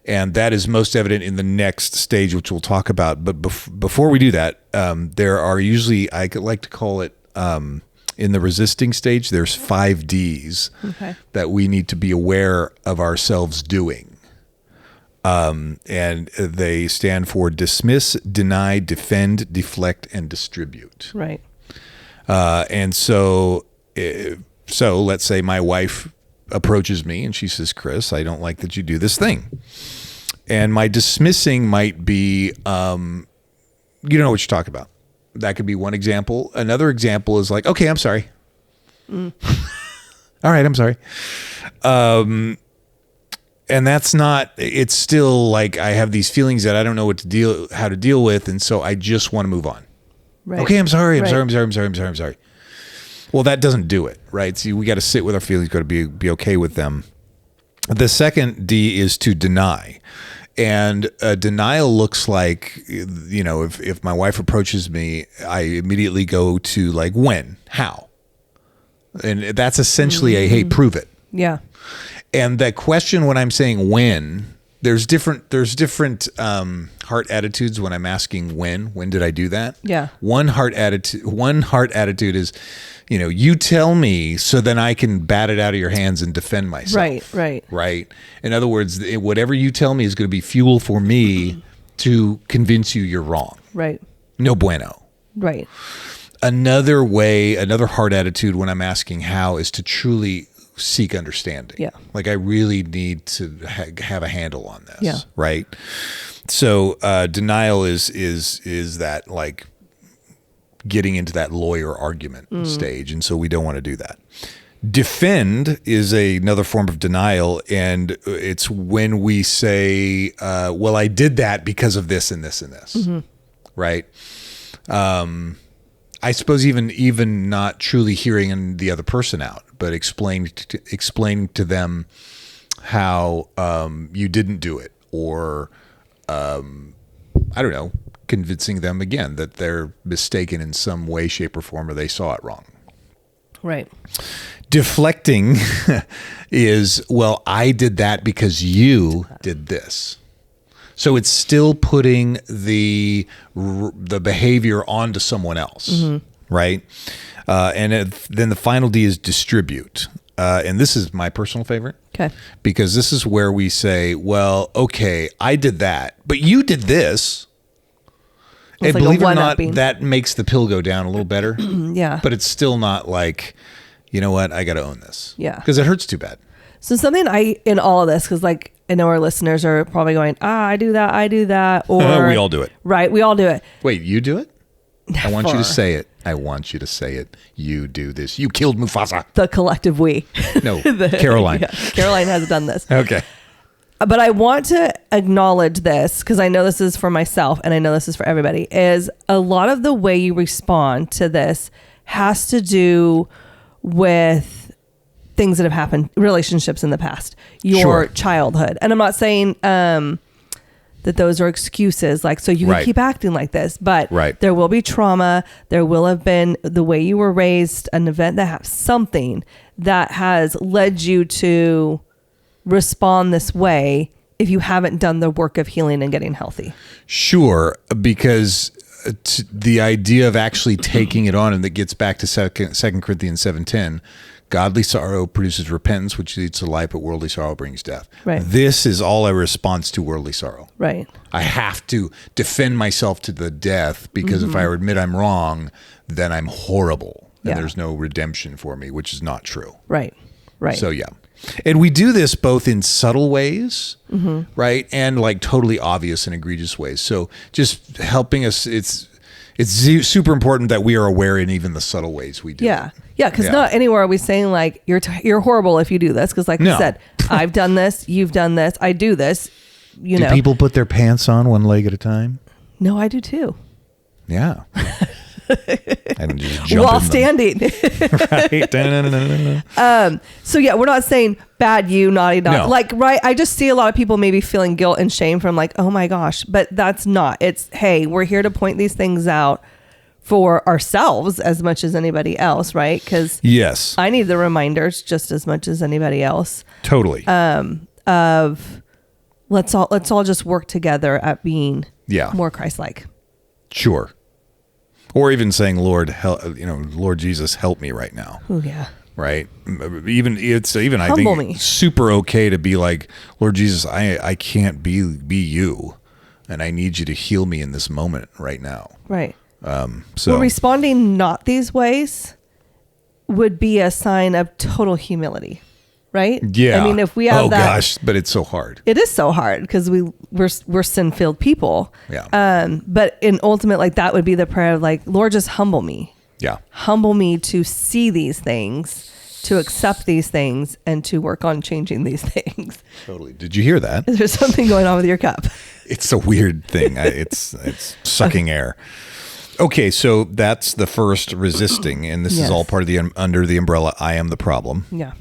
Speaker 1: And that is most evident in the next stage, which we'll talk about. But before we do that, there are usually, I like to call it, in the resisting stage, there's 5 Ds that we need to be aware of ourselves doing. And they stand for dismiss, deny, defend, deflect, and distribute.
Speaker 2: Right.
Speaker 1: And so let's say my wife approaches me and she says, Chris, I don't like that you do this thing. And my dismissing might be, you don't know what you're talking about. That could be one example. Another example is like, okay, I'm sorry. All right, I'm sorry. And that's not, it's still like I have these feelings that I don't know how to deal with. And so I just want to move on.
Speaker 2: Right.
Speaker 1: Okay, I'm sorry. I'm
Speaker 2: Right.
Speaker 1: sorry. Well, that doesn't do it, right? See, we got to sit with our feelings, got to be okay with them. The second D is to deny. And denial looks like, if my wife approaches me, I immediately go to like, when, how? And that's essentially a, hey, prove it.
Speaker 2: Yeah.
Speaker 1: And that question when I'm saying when, there's different heart attitudes when I'm asking when did I do that?
Speaker 2: Yeah.
Speaker 1: One heart attitude is, you tell me so then I can bat it out of your hands and defend myself. Right. In other words, whatever you tell me is going to be fuel for me to convince you you're wrong.
Speaker 2: Right.
Speaker 1: No bueno.
Speaker 2: Right.
Speaker 1: Another heart attitude when I'm asking how is to truly seek understanding.
Speaker 2: Yeah.
Speaker 1: Like I really need to have a handle on this.
Speaker 2: Yeah.
Speaker 1: Right. So denial is that like getting into that lawyer argument stage. And so we don't want to do that. Defend is another form of denial. And it's when we say, well, I did that because of this and this and this. Right. I suppose even not truly hearing the other person out, but explaining to them how you didn't do it, or I don't know, convincing them again that they're mistaken in some way, shape, or form, or they saw it wrong.
Speaker 2: Right.
Speaker 1: Deflecting is, well, I did that because you did this. So it's still putting the behavior onto someone else, right? And then the final D is distribute. And this is my personal favorite.
Speaker 2: Okay.
Speaker 1: Because this is where we say, well, okay, I did that, but you did this. And
Speaker 2: like
Speaker 1: believe it or not,
Speaker 2: one-upping.
Speaker 1: that makes the pill go down a little better.
Speaker 2: Yeah.
Speaker 1: But it's still not like, you know what, I got to own this.
Speaker 2: Yeah.
Speaker 1: Because it hurts too bad.
Speaker 2: So something in all of this, because like I know our listeners are probably going, I do that, or
Speaker 1: We all do it.
Speaker 2: Right, we all do it.
Speaker 1: Wait, you do it? I want you to
Speaker 2: Never.
Speaker 1: say it. I want you to say it. You do this. You killed Mufasa.
Speaker 2: The collective we.
Speaker 1: No, Caroline.
Speaker 2: Yeah, Caroline has done this.
Speaker 1: Okay.
Speaker 2: But I want to acknowledge this because I know this is for myself and I know this is for everybody, is a lot of the way you respond to this has to do with things that have happened, relationships in the past, your
Speaker 1: Sure.
Speaker 2: childhood. And I'm not saying that those are excuses, like, so you can
Speaker 1: Right.
Speaker 2: keep acting like this, but
Speaker 1: Right.
Speaker 2: there will be trauma. There will have been the way you were raised, an event that has something that has led you to respond this way if you haven't done the work of healing and getting healthy.
Speaker 1: Sure, because the idea of actually taking it on, and that gets back to 2 Corinthians 7:10, godly sorrow produces repentance, which leads to life, but worldly sorrow brings death.
Speaker 2: Right.
Speaker 1: This is all a response to worldly sorrow.
Speaker 2: Right.
Speaker 1: I have to defend myself to the death because if I admit I'm wrong, then I'm horrible and
Speaker 2: Yeah.
Speaker 1: there's no redemption for me, which is not true.
Speaker 2: Right. Right.
Speaker 1: So yeah. And we do this both in subtle ways, right? And like totally obvious and egregious ways. So just helping us, it's super important that we are aware in even the subtle ways we do.
Speaker 2: Yeah. Yeah. Because
Speaker 1: Yeah.
Speaker 2: not anywhere are we saying like, you're horrible if you do this. Because like
Speaker 1: No.
Speaker 2: I said, I've done this, you've done this, I do this. you
Speaker 1: Do
Speaker 2: know.
Speaker 1: people put their pants on one leg at a time?
Speaker 2: No, I do too.
Speaker 1: Yeah. And just jump
Speaker 2: While
Speaker 1: in them.
Speaker 2: standing.
Speaker 1: Right. Da-na-na-na-na-na.
Speaker 2: So yeah, we're not saying bad you, naughty dog.
Speaker 1: No.
Speaker 2: Like, right, I just see a lot of people maybe feeling guilt and shame from like, oh my gosh, but that's not. It's, hey, we're here to point these things out for ourselves as much as anybody else, right? Because
Speaker 1: Yes.
Speaker 2: I need the reminders just as much as anybody else
Speaker 1: Totally.
Speaker 2: of let's all just work together at being
Speaker 1: Yeah.
Speaker 2: more Christ-like.
Speaker 1: Sure. Or even saying, Lord, Lord Jesus, help me right now.
Speaker 2: Oh yeah.
Speaker 1: Right. Even I
Speaker 2: Humble
Speaker 1: think
Speaker 2: me.
Speaker 1: super okay to be like, Lord Jesus, I can't be you, and I need you to heal me in this moment right now.
Speaker 2: Right.
Speaker 1: So
Speaker 2: Well, responding not these ways would be a sign of total humility, right?
Speaker 1: yeah.
Speaker 2: I mean, if we have
Speaker 1: oh
Speaker 2: that,
Speaker 1: gosh, but it's so hard.
Speaker 2: it is so hard because we're sin-filled people.
Speaker 1: Yeah.
Speaker 2: But in ultimate, like that would be the prayer of like, Lord, just humble me.
Speaker 1: Yeah.
Speaker 2: Humble me to see these things, to accept these things, and to work on changing these things.
Speaker 1: Totally. Did you hear that?
Speaker 2: Is there something going on with your cup?
Speaker 1: It's a weird thing. It's sucking air. Okay, so that's the first resisting, and this
Speaker 2: Yes.
Speaker 1: is all part of the under the umbrella. I am the problem.
Speaker 2: Yeah.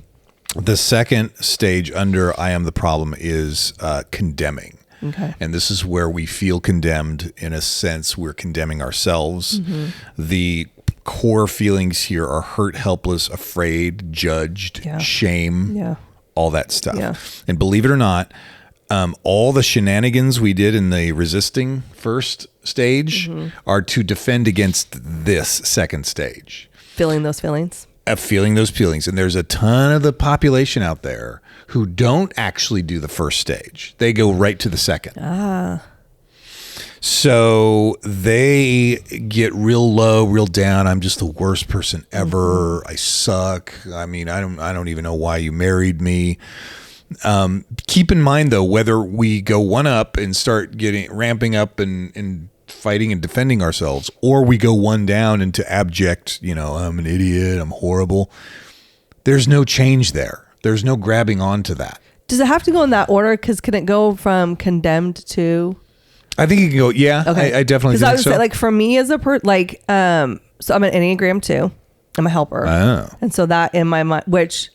Speaker 1: The second stage under I am the problem is condemning.
Speaker 2: Okay.
Speaker 1: And this is where we feel condemned. In a sense, we're condemning ourselves.
Speaker 2: Mm-hmm.
Speaker 1: The core feelings here are hurt, helpless, afraid, judged,
Speaker 2: Yeah.
Speaker 1: shame,
Speaker 2: Yeah.
Speaker 1: all that stuff.
Speaker 2: Yeah.
Speaker 1: And believe it or not, all the shenanigans we did in the resisting first stage
Speaker 2: Mm-hmm.
Speaker 1: are to defend against this second stage.
Speaker 2: Feeling those feelings.
Speaker 1: Of feeling those feelings. And there's a ton of the population out there who don't actually do the first stage. They go right to the second. So they get real low, real down. I'm just the worst person ever. I suck. I mean, I don't even know why you married me. Keep in mind though, whether we go one up and start ramping up and fighting and defending ourselves, or we go one down into abject, I'm an idiot, I'm horrible. There's no change there. There's no grabbing onto that.
Speaker 2: Does it have to go in that order? Because can it go from condemned to?
Speaker 1: I think you can go. Yeah,
Speaker 2: Okay.
Speaker 1: I definitely
Speaker 2: Because I
Speaker 1: think
Speaker 2: would
Speaker 1: so.
Speaker 2: say, like for me as a so I'm an Enneagram 2. I'm a helper,
Speaker 1: Oh.
Speaker 2: and so that in my mind, which,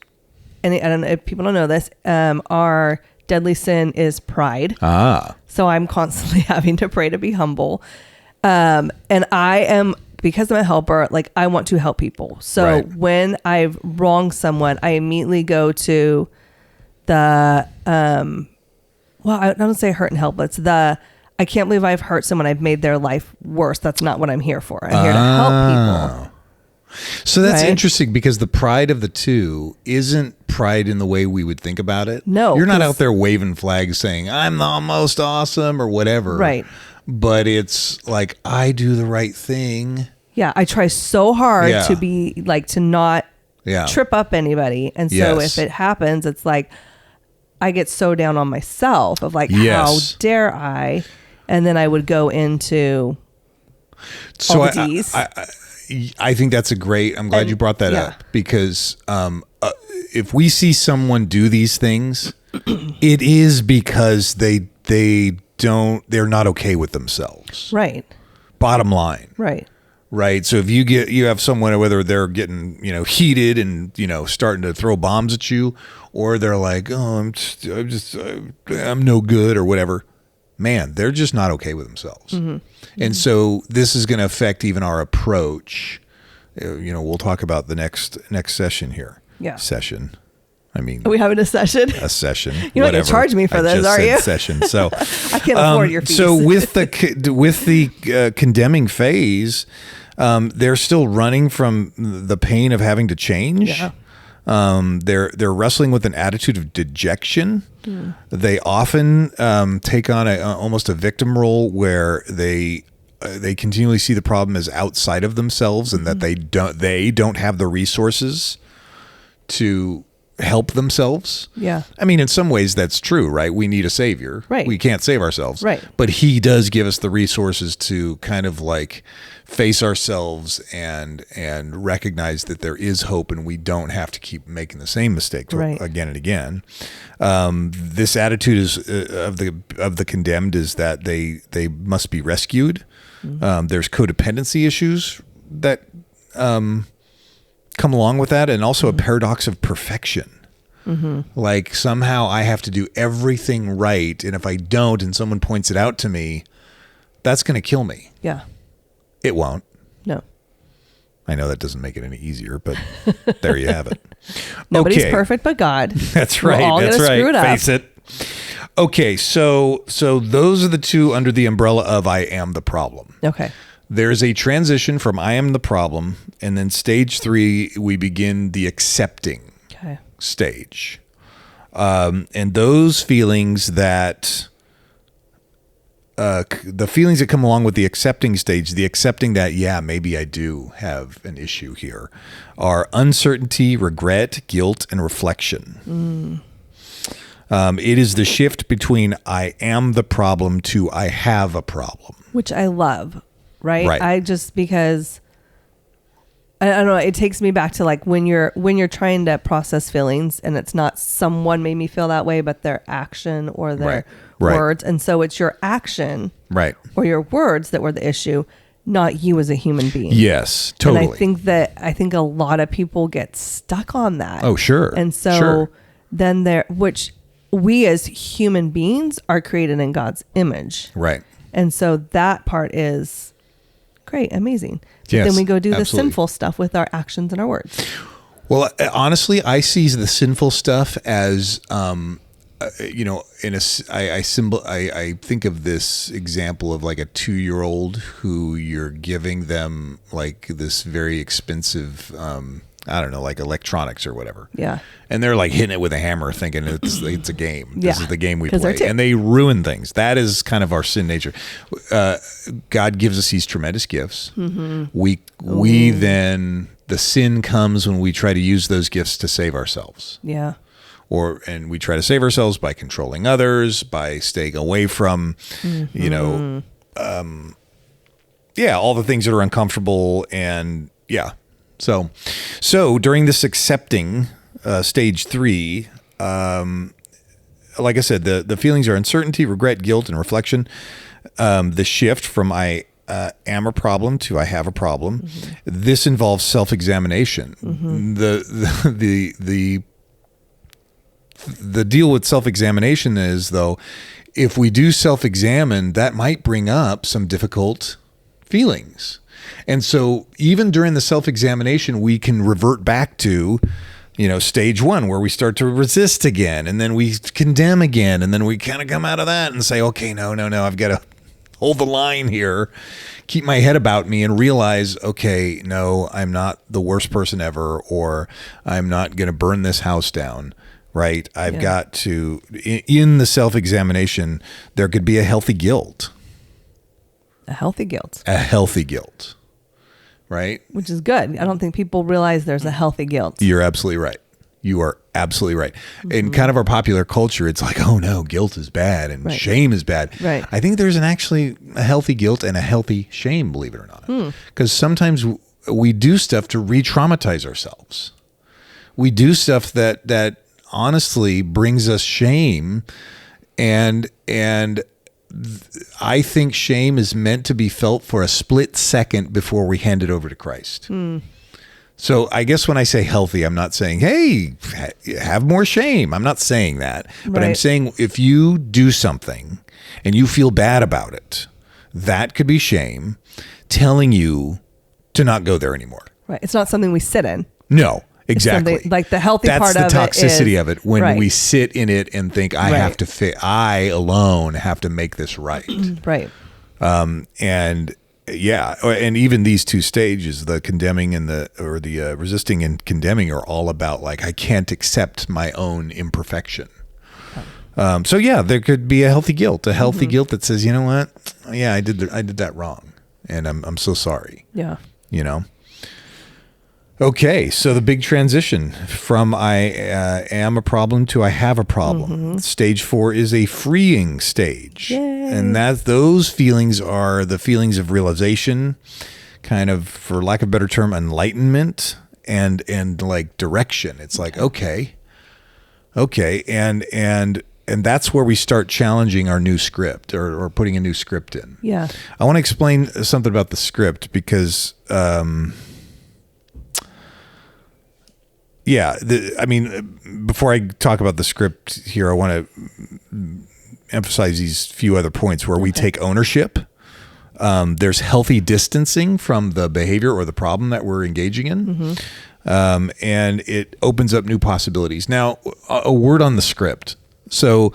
Speaker 2: and I don't know if people don't know this, our deadly sin is pride. So I'm constantly having to pray to be humble, and I am, because I'm a helper. Like I want to help people. So
Speaker 1: Right.
Speaker 2: when I've wronged someone, I immediately go to the well, I don't say hurt and help, but it's the I can't believe I've hurt someone. I've made their life worse. That's not what I'm here for. I'm here to help people.
Speaker 1: So that's
Speaker 2: Right.
Speaker 1: interesting, because the pride of the two isn't pride in the way we would think about it.
Speaker 2: No,
Speaker 1: You're not
Speaker 2: 'cause-
Speaker 1: out there waving flags saying, I'm the most awesome or whatever.
Speaker 2: Right.
Speaker 1: But it's like, I do the right thing.
Speaker 2: Yeah, I try so hard
Speaker 1: Yeah.
Speaker 2: to be like to not
Speaker 1: Yeah.
Speaker 2: trip up anybody. And so
Speaker 1: Yes.
Speaker 2: if it happens, it's like I get so down on myself of like,
Speaker 1: Yes.
Speaker 2: how dare I? And then I would go into
Speaker 1: So
Speaker 2: all the Ds.
Speaker 1: I think that's a great, I'm glad
Speaker 2: And-
Speaker 1: you brought that
Speaker 2: yeah.
Speaker 1: up, because if we see someone do these things, it is because they're not okay with themselves.
Speaker 2: right,
Speaker 1: Bottom line.
Speaker 2: right.
Speaker 1: Right. So if you have someone, whether they're getting, heated and, starting to throw bombs at you, or they're like, oh, I'm no good or whatever, man, they're just not okay with themselves.
Speaker 2: Mm-hmm.
Speaker 1: And so this is going to affect even our approach. We'll talk about the next session here.
Speaker 2: Yeah.
Speaker 1: Session. I mean,
Speaker 2: Are we having a session?
Speaker 1: a session.
Speaker 2: You're not gonna
Speaker 1: whatever.
Speaker 2: charge me for
Speaker 1: I
Speaker 2: this,
Speaker 1: just
Speaker 2: are
Speaker 1: said
Speaker 2: you?
Speaker 1: Session. So
Speaker 2: I can't afford your fees.
Speaker 1: so with the condemning phase, they're still running from the pain of having to change.
Speaker 2: Yeah.
Speaker 1: They're wrestling with an attitude of dejection. They often take on almost a victim role, where they continually see the problem as outside of themselves, and that they don't have the resources to help themselves.
Speaker 2: Yeah.
Speaker 1: I mean, in some ways that's true, right? We need a savior.
Speaker 2: Right.
Speaker 1: We can't save ourselves.
Speaker 2: Right.
Speaker 1: But he does give us the resources to kind of like face ourselves and recognize that there is hope and we don't have to keep making the same mistake again and again. This attitude is of the condemned is that they must be rescued. There's codependency issues that come along with that, and also a paradox of perfection. Like somehow I have to do everything right, and if I don't and someone points it out to me, that's going to kill me.
Speaker 2: Yeah.
Speaker 1: It won't.
Speaker 2: No.
Speaker 1: I know that doesn't make it any easier, but there you have it.
Speaker 2: Nobody's perfect but God.
Speaker 1: That's right.
Speaker 2: We're all
Speaker 1: That's
Speaker 2: gonna
Speaker 1: right.
Speaker 2: screw it up.
Speaker 1: Face it. Okay, so those are the two under the umbrella of I am the problem.
Speaker 2: Okay.
Speaker 1: There's a transition from I am the problem, and then stage 3, we begin the accepting stage. And those feelings that, the feelings that come along with the accepting stage, the accepting that, yeah, maybe I do have an issue here, are uncertainty, regret, guilt, and reflection. It is the shift between I am the problem to I have a problem.
Speaker 2: Which I love. Right. I just, because I don't know, it takes me back to like when you're trying to process feelings and it's not someone made me feel that way, but their action or their words. And so it's your action or your words that were the issue, not you as a human being.
Speaker 1: Yes, totally.
Speaker 2: And I think a lot of people get stuck on that.
Speaker 1: Oh, sure.
Speaker 2: And so then which we as human beings are created in God's image.
Speaker 1: Right.
Speaker 2: And so that part is great, amazing. But
Speaker 1: yes,
Speaker 2: then we go do the
Speaker 1: absolutely.
Speaker 2: sinful stuff with our actions and our words.
Speaker 1: Well, honestly, I see the sinful stuff as, I think of this example of like a 2-year-old who you're giving them like this very expensive, I don't know, like electronics or whatever.
Speaker 2: Yeah.
Speaker 1: And they're like hitting it with a hammer thinking it's a game. This is the game we play.
Speaker 2: And
Speaker 1: they ruin things. That is kind of our sin nature. God gives us these tremendous gifts. We then, the sin comes when we try to use those gifts to save ourselves.
Speaker 2: Yeah.
Speaker 1: And we try to save ourselves by controlling others, by staying away from, all the things that are uncomfortable and So during this accepting stage 3, like I said, the feelings are uncertainty, regret, guilt, and reflection. The shift from I am a problem to I have a problem. This involves self-examination. The deal with self-examination is, though, if we do self-examine, that might bring up some difficult feelings. And so even during the self-examination, we can revert back to, stage 1 where we start to resist again, and then we condemn again, and then we kind of come out of that and say, okay, no, I've got to hold the line here, keep my head about me and realize, okay, no, I'm not the worst person ever, or I'm not going to burn this house down. Right. I've got to, in the self-examination, there could be a healthy guilt.
Speaker 2: A healthy guilt.
Speaker 1: Right.
Speaker 2: Which is good. I don't think people realize there's a healthy guilt.
Speaker 1: You're absolutely right. You are absolutely right. In kind of our popular culture, it's like, oh no, guilt is bad and shame is bad.
Speaker 2: Right.
Speaker 1: I think there's actually a healthy guilt and a healthy shame, believe it or not. Because sometimes we do stuff to re-traumatize ourselves. We do stuff that honestly brings us shame, and I think shame is meant to be felt for a split second before we hand it over to Christ. So I guess when I say healthy, I'm not saying, hey, have more shame. I'm not saying that. But I'm saying if you do something and you feel bad about it, that could be shame telling you to not go there anymore.
Speaker 2: Right. It's not something we sit in.
Speaker 1: No. Exactly.
Speaker 2: Like the healthy
Speaker 1: part of it. That's the toxicity of it. When we sit in it and think, I alone have to make this right.
Speaker 2: Right.
Speaker 1: And even these two stages, the condemning and the resisting and condemning, are all about like, I can't accept my own imperfection. There could be a healthy guilt guilt that says, you know what? Yeah, I did that wrong. And I'm so sorry.
Speaker 2: Yeah.
Speaker 1: Okay, so the big transition from I am a problem to I have a problem. Stage 4 is a freeing stage.
Speaker 2: Yay.
Speaker 1: And those feelings are the feelings of realization, kind of, for lack of a better term, enlightenment and like direction. It's like, okay. And that's where we start challenging our new script or putting a new script in.
Speaker 2: Yeah.
Speaker 1: I want to explain something about the script because, before I talk about the script here, I want to emphasize these few other points where we take ownership. There's healthy distancing from the behavior or the problem that we're engaging in. And it opens up new possibilities. Now, a word on the script. So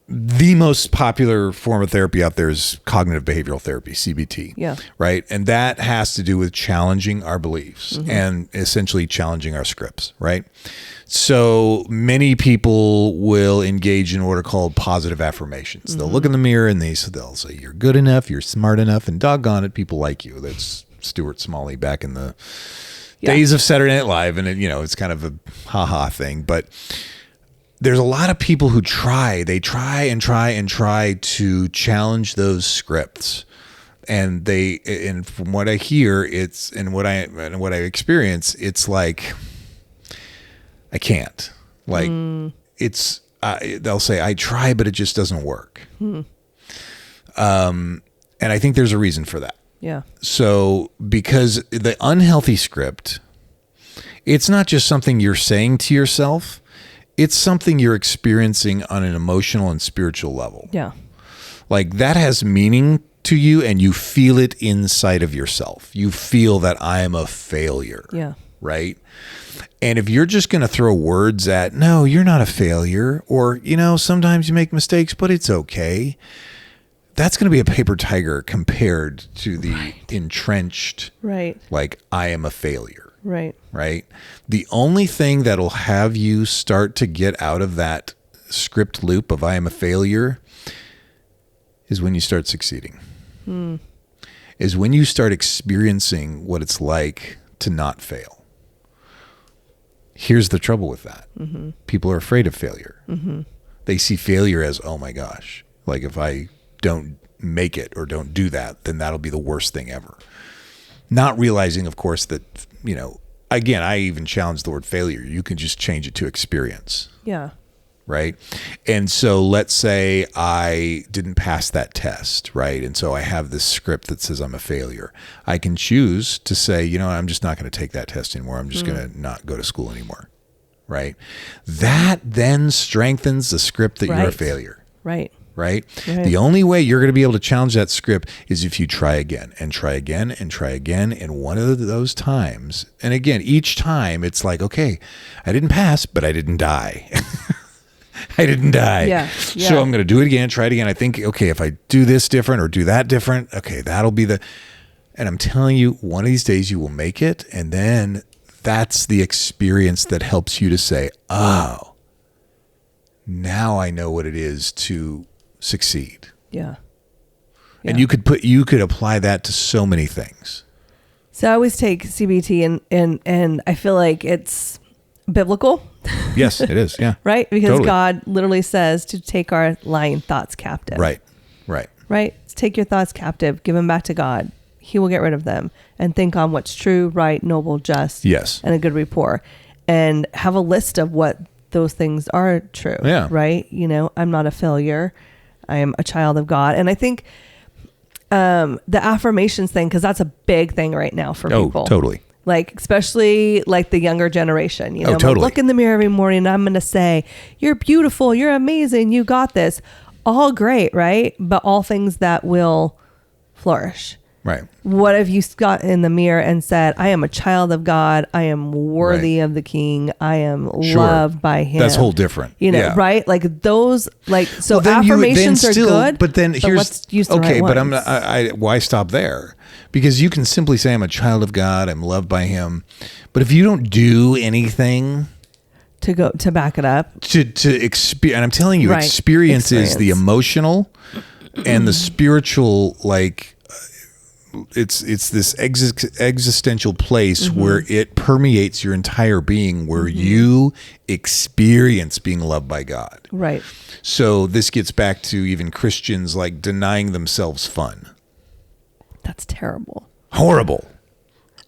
Speaker 1: the most popular form of therapy out there is cognitive behavioral therapy, CBT.
Speaker 2: Yeah.
Speaker 1: Right. And that has to do with challenging our beliefs and essentially challenging our scripts. Right. So many people will engage in what are called positive affirmations. They'll look in the mirror and they'll say, you're good enough, you're smart enough, and doggone it, people like you. That's Stuart Smalley back in the days of Saturday Night Live. And it's kind of a ha-ha thing. But there's a lot of people who try to challenge those scripts. And from what I hear, and what I experience, it's like, I can't. Like, they'll say, I try, but it just doesn't work. And I think there's a reason for that.
Speaker 2: Yeah.
Speaker 1: So, because the unhealthy script, it's not just something you're saying to yourself, it's something you're experiencing on an emotional and spiritual level.
Speaker 2: Yeah.
Speaker 1: Like, that has meaning to you and you feel it inside of yourself. You feel that I am a failure.
Speaker 2: Yeah.
Speaker 1: Right? And if you're just going to throw words at, no, you're not a failure, or, sometimes you make mistakes, but it's okay, that's going to be a paper tiger compared to the entrenched, like, I am a failure.
Speaker 2: Right.
Speaker 1: Right. The only thing that'll have you start to get out of that script loop of I am a failure is when you start succeeding. Is when you start experiencing what it's like to not fail. Here's the trouble with that. People are afraid of failure. They see failure as, oh my gosh, like if I don't make it or don't do that, then that'll be the worst thing ever. Not realizing, of course, that, again, I even challenge the word failure. You can just change it to experience.
Speaker 2: Yeah.
Speaker 1: Right. And so let's say I didn't pass that test. Right. And so I have this script that says I'm a failure. I can choose to say, I'm just not going to take that test anymore. I'm just going to not go to school anymore. Right. That then strengthens the script that you're a failure.
Speaker 2: Right.
Speaker 1: Right? The only way you're going to be able to challenge that script is if you try again and try again and try again. And one of those times, and again, each time it's like, okay, I didn't pass, but I didn't die. I didn't die.
Speaker 2: Yeah.
Speaker 1: So I'm going to do it again, try it again. I think, okay, if I do this different or do that different, okay, that'll be and I'm telling you, one of these days you will make it. And then that's the experience that helps you to say, oh, now I know what it is to succeed.
Speaker 2: Yeah.
Speaker 1: And you could apply that to so many things.
Speaker 2: So I always take CBT and I feel like it's biblical.
Speaker 1: Yes, it is. Yeah.
Speaker 2: Right? Because
Speaker 1: Totally.
Speaker 2: God literally says to take our lying thoughts captive.
Speaker 1: Right.
Speaker 2: Right? Take your thoughts captive, give them back to God. He will get rid of them and think on what's true, right, noble, just, and a good rapport. And have a list of what those things are true.
Speaker 1: Yeah.
Speaker 2: Right? I'm not a failure. I am a child of God. And I think the affirmations thing, because that's a big thing right now for people.
Speaker 1: Oh, totally.
Speaker 2: Like, especially like the younger generation,
Speaker 1: totally.
Speaker 2: I'm gonna look in the mirror every morning and I'm going to say, you're beautiful, you're amazing, you got this. All great, right? But all things that will flourish.
Speaker 1: Right.
Speaker 2: What if you got in the mirror and said, I am a child of God. I am worthy of the King. I am loved by him.
Speaker 1: That's whole different.
Speaker 2: Right? Like those, so affirmations are good.
Speaker 1: But then here's,
Speaker 2: let's use the right
Speaker 1: but
Speaker 2: ones.
Speaker 1: why stop there? Because you can simply say I'm a child of God. I'm loved by him. But if you don't do anything
Speaker 2: to back it up,
Speaker 1: to experience, and I'm telling you, experience is the emotional and the spiritual, it's this existential place where it permeates your entire being, where you experience being loved by God.
Speaker 2: Right.
Speaker 1: So this gets back to even Christians like denying themselves fun.
Speaker 2: That's terrible.
Speaker 1: Horrible.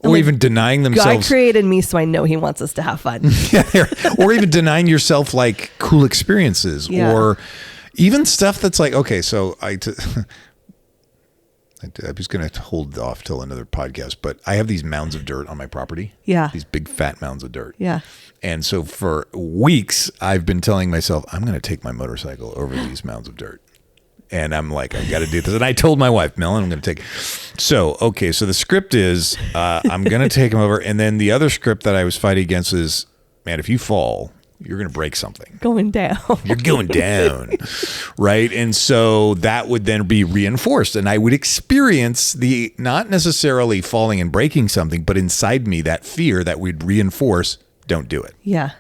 Speaker 1: Or even denying themselves.
Speaker 2: God created me, so I know He wants us to have fun.
Speaker 1: Or even denying yourself like cool experiences, or even stuff that's like, okay, so I was going to hold off till another podcast, but I have these mounds of dirt on my property.
Speaker 2: Yeah.
Speaker 1: These big fat mounds of dirt.
Speaker 2: Yeah.
Speaker 1: And so for weeks, I've been telling myself, I'm going to take my motorcycle over these mounds of dirt. And I'm like, I got to do this. And I told my wife, Melon, I'm going to take. So, okay. So the script is, I'm going to take him over. And then the other script that I was fighting against is, man, if you fall, you're going to break something.
Speaker 2: Going down.
Speaker 1: You're going down. Right. And so that would then be reinforced. And I would experience the, not necessarily falling and breaking something, but inside me, that fear that would reinforce, don't do it.
Speaker 2: Yeah.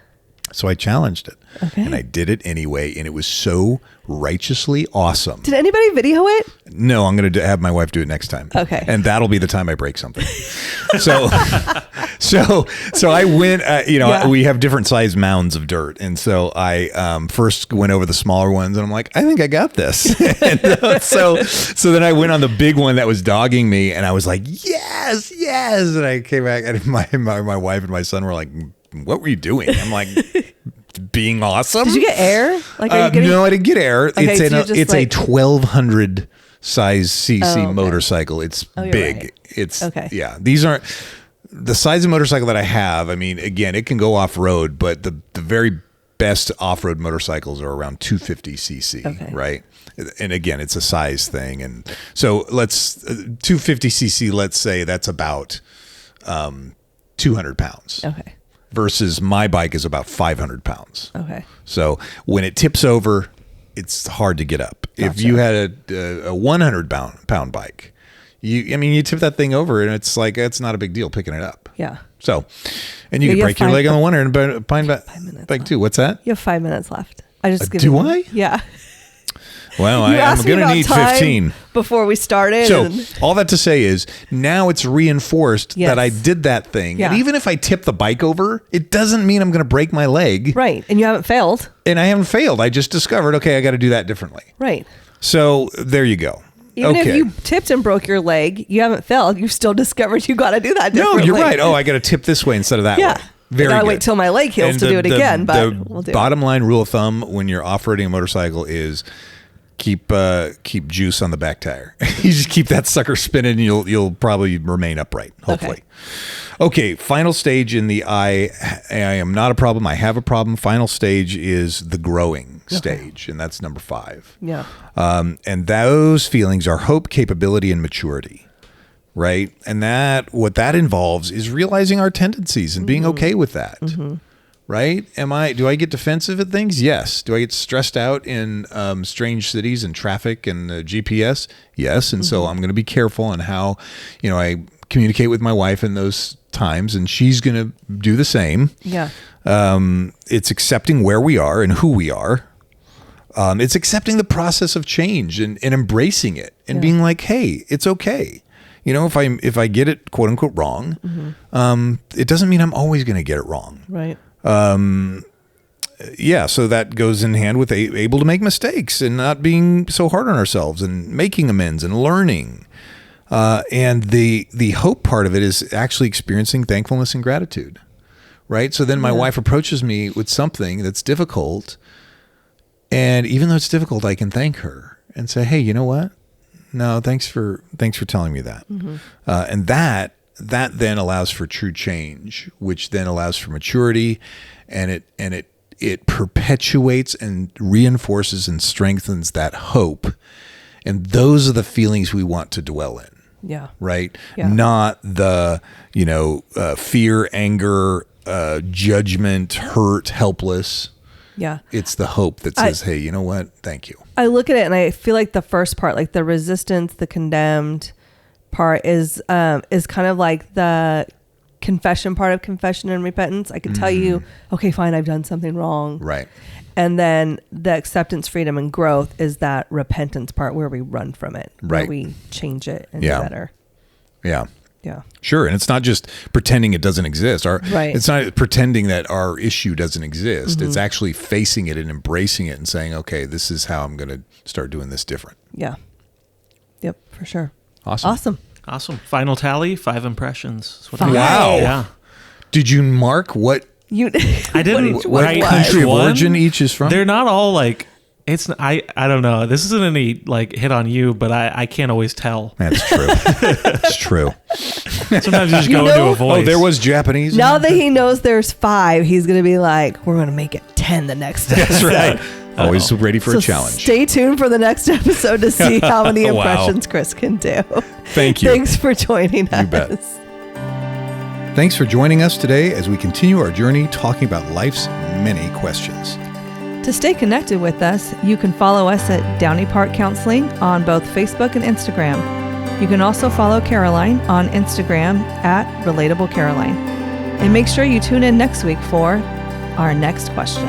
Speaker 1: So I challenged it.
Speaker 2: Okay.
Speaker 1: And I did it anyway. And it was so righteously awesome.
Speaker 2: Did anybody video it?
Speaker 1: No, I'm going to have my wife do it next time.
Speaker 2: Okay.
Speaker 1: And that'll be the time I break something. So I went, we have different size mounds of dirt. And so I first went over the smaller ones and I'm like, I think I got this. And so then I went on the big one that was dogging me and I was like, yes. And I came back and my wife and my son were like, what were you doing? I'm like, being awesome.
Speaker 2: Did you get air? Like, are you getting...
Speaker 1: No, I didn't get air.
Speaker 2: Okay,
Speaker 1: It's a 1200 size cc motorcycle. It's big.
Speaker 2: Right.
Speaker 1: It's these aren't the size of motorcycle that I have. I mean, again, it can go off road, but the very best off road motorcycles are around 250 cc, right? And again, it's a size thing. And so 250 cc. Let's say that's about 200 pounds. Okay. Versus my bike is about 500 pounds. Okay. So when it tips over, it's hard to get up. Gotcha. If you had a 100 pound bike, you tip that thing over and it's like, it's not a big deal picking it up. Yeah. So, and you can break your leg on the one end, but bike too. What's that?
Speaker 2: You have 5 minutes left. I just
Speaker 1: do I?
Speaker 2: Yeah.
Speaker 1: Well, I'm going to need 15
Speaker 2: before we started.
Speaker 1: So all that to say is now it's reinforced that I did that thing. Yeah. And even if I tip the bike over, it doesn't mean I'm going to break my leg.
Speaker 2: Right. And you haven't failed.
Speaker 1: And I haven't failed. I just discovered, okay, I got to do that differently.
Speaker 2: Right.
Speaker 1: So there you go.
Speaker 2: Even if you tipped and broke your leg, you haven't failed. You've still discovered you got to do that differently.
Speaker 1: No, you're right. Oh, I got to tip this way instead of that way. Very
Speaker 2: I gotta
Speaker 1: good.
Speaker 2: wait till my leg heals to do it again, but we'll do it.
Speaker 1: Bottom line rule of thumb when you're off-roading a motorcycle is keep juice on the back tire. You just keep that sucker spinning and you'll probably remain upright, hopefully. Okay, final stage in the I am not a problem, I have a problem. Final stage is the growing stage, and that's number 5. Yeah. And those feelings are hope, capability, and maturity. Right? And what that involves is realizing our tendencies and being okay with that. Mm-hmm. Right? Do I get defensive at things? Yes. Do I get stressed out in strange cities and traffic and GPS? Yes. And so I'm going to be careful on how, I communicate with my wife in those times, and she's going to do the same. Yeah. It's accepting where we are and who we are. It's accepting the process of change and embracing it and being like, hey, it's okay. If I get it quote unquote wrong, it doesn't mean I'm always going to get it wrong. Right. So that goes in hand with able to make mistakes and not being so hard on ourselves and making amends and learning. And the hope part of it is actually experiencing thankfulness and gratitude. Right. So then my wife approaches me with something that's difficult. And even though it's difficult, I can thank her and say, hey, you know what? No, thanks for telling me that. Mm-hmm. And that then allows for true change, which then allows for maturity, and it perpetuates and reinforces and strengthens that hope. And those are the feelings we want to dwell in. Yeah. Right? Yeah. Not the, fear, anger, judgment, hurt, helpless. Yeah. It's the hope that says, hey, you know what? Thank you.
Speaker 2: I look at it and I feel like the first part, like the resistance, the condemned part is kind of like the confession part of confession and repentance. I can tell you, okay, fine, I've done something wrong. Right. And then the acceptance, freedom, and growth is that repentance part where we run from it, where we change it and do better.
Speaker 1: Yeah.
Speaker 2: Yeah.
Speaker 1: Sure. And it's not just pretending it doesn't exist.
Speaker 2: Right.
Speaker 1: It's not pretending that our issue doesn't exist. It's actually facing it and embracing it and saying, okay, this is how I'm going to start doing this different.
Speaker 2: Yeah. Yep, for sure.
Speaker 1: Awesome.
Speaker 3: Awesome. Final tally, 5 impressions. That's what I
Speaker 2: 5.
Speaker 3: got.
Speaker 1: Wow.
Speaker 3: Yeah.
Speaker 1: Did you mark what
Speaker 3: I didn't
Speaker 2: what
Speaker 3: write
Speaker 1: country of
Speaker 3: one.
Speaker 1: origin each is from?
Speaker 3: They're not all like, I don't know. This isn't any like hit on you, but I can't always tell.
Speaker 1: That's true. It's true.
Speaker 3: Sometimes you just go into a voice.
Speaker 1: Oh, there was Japanese?
Speaker 2: Now that he knows there's 5, he's going to be like, we're going to make it 10 the next episode.
Speaker 1: That's right. Always ready for a challenge.
Speaker 2: Stay tuned for the next episode to see how many
Speaker 1: Wow.
Speaker 2: impressions Chris can do.
Speaker 1: Thank you.
Speaker 2: Thanks for joining us.
Speaker 1: You bet. Thanks for joining us today as we continue our journey talking about life's many questions.
Speaker 2: To stay connected with us, you can follow us at Downey Park Counseling on both Facebook and Instagram. You can also follow Caroline on Instagram at Relatable Caroline. And make sure you tune in next week for our next question.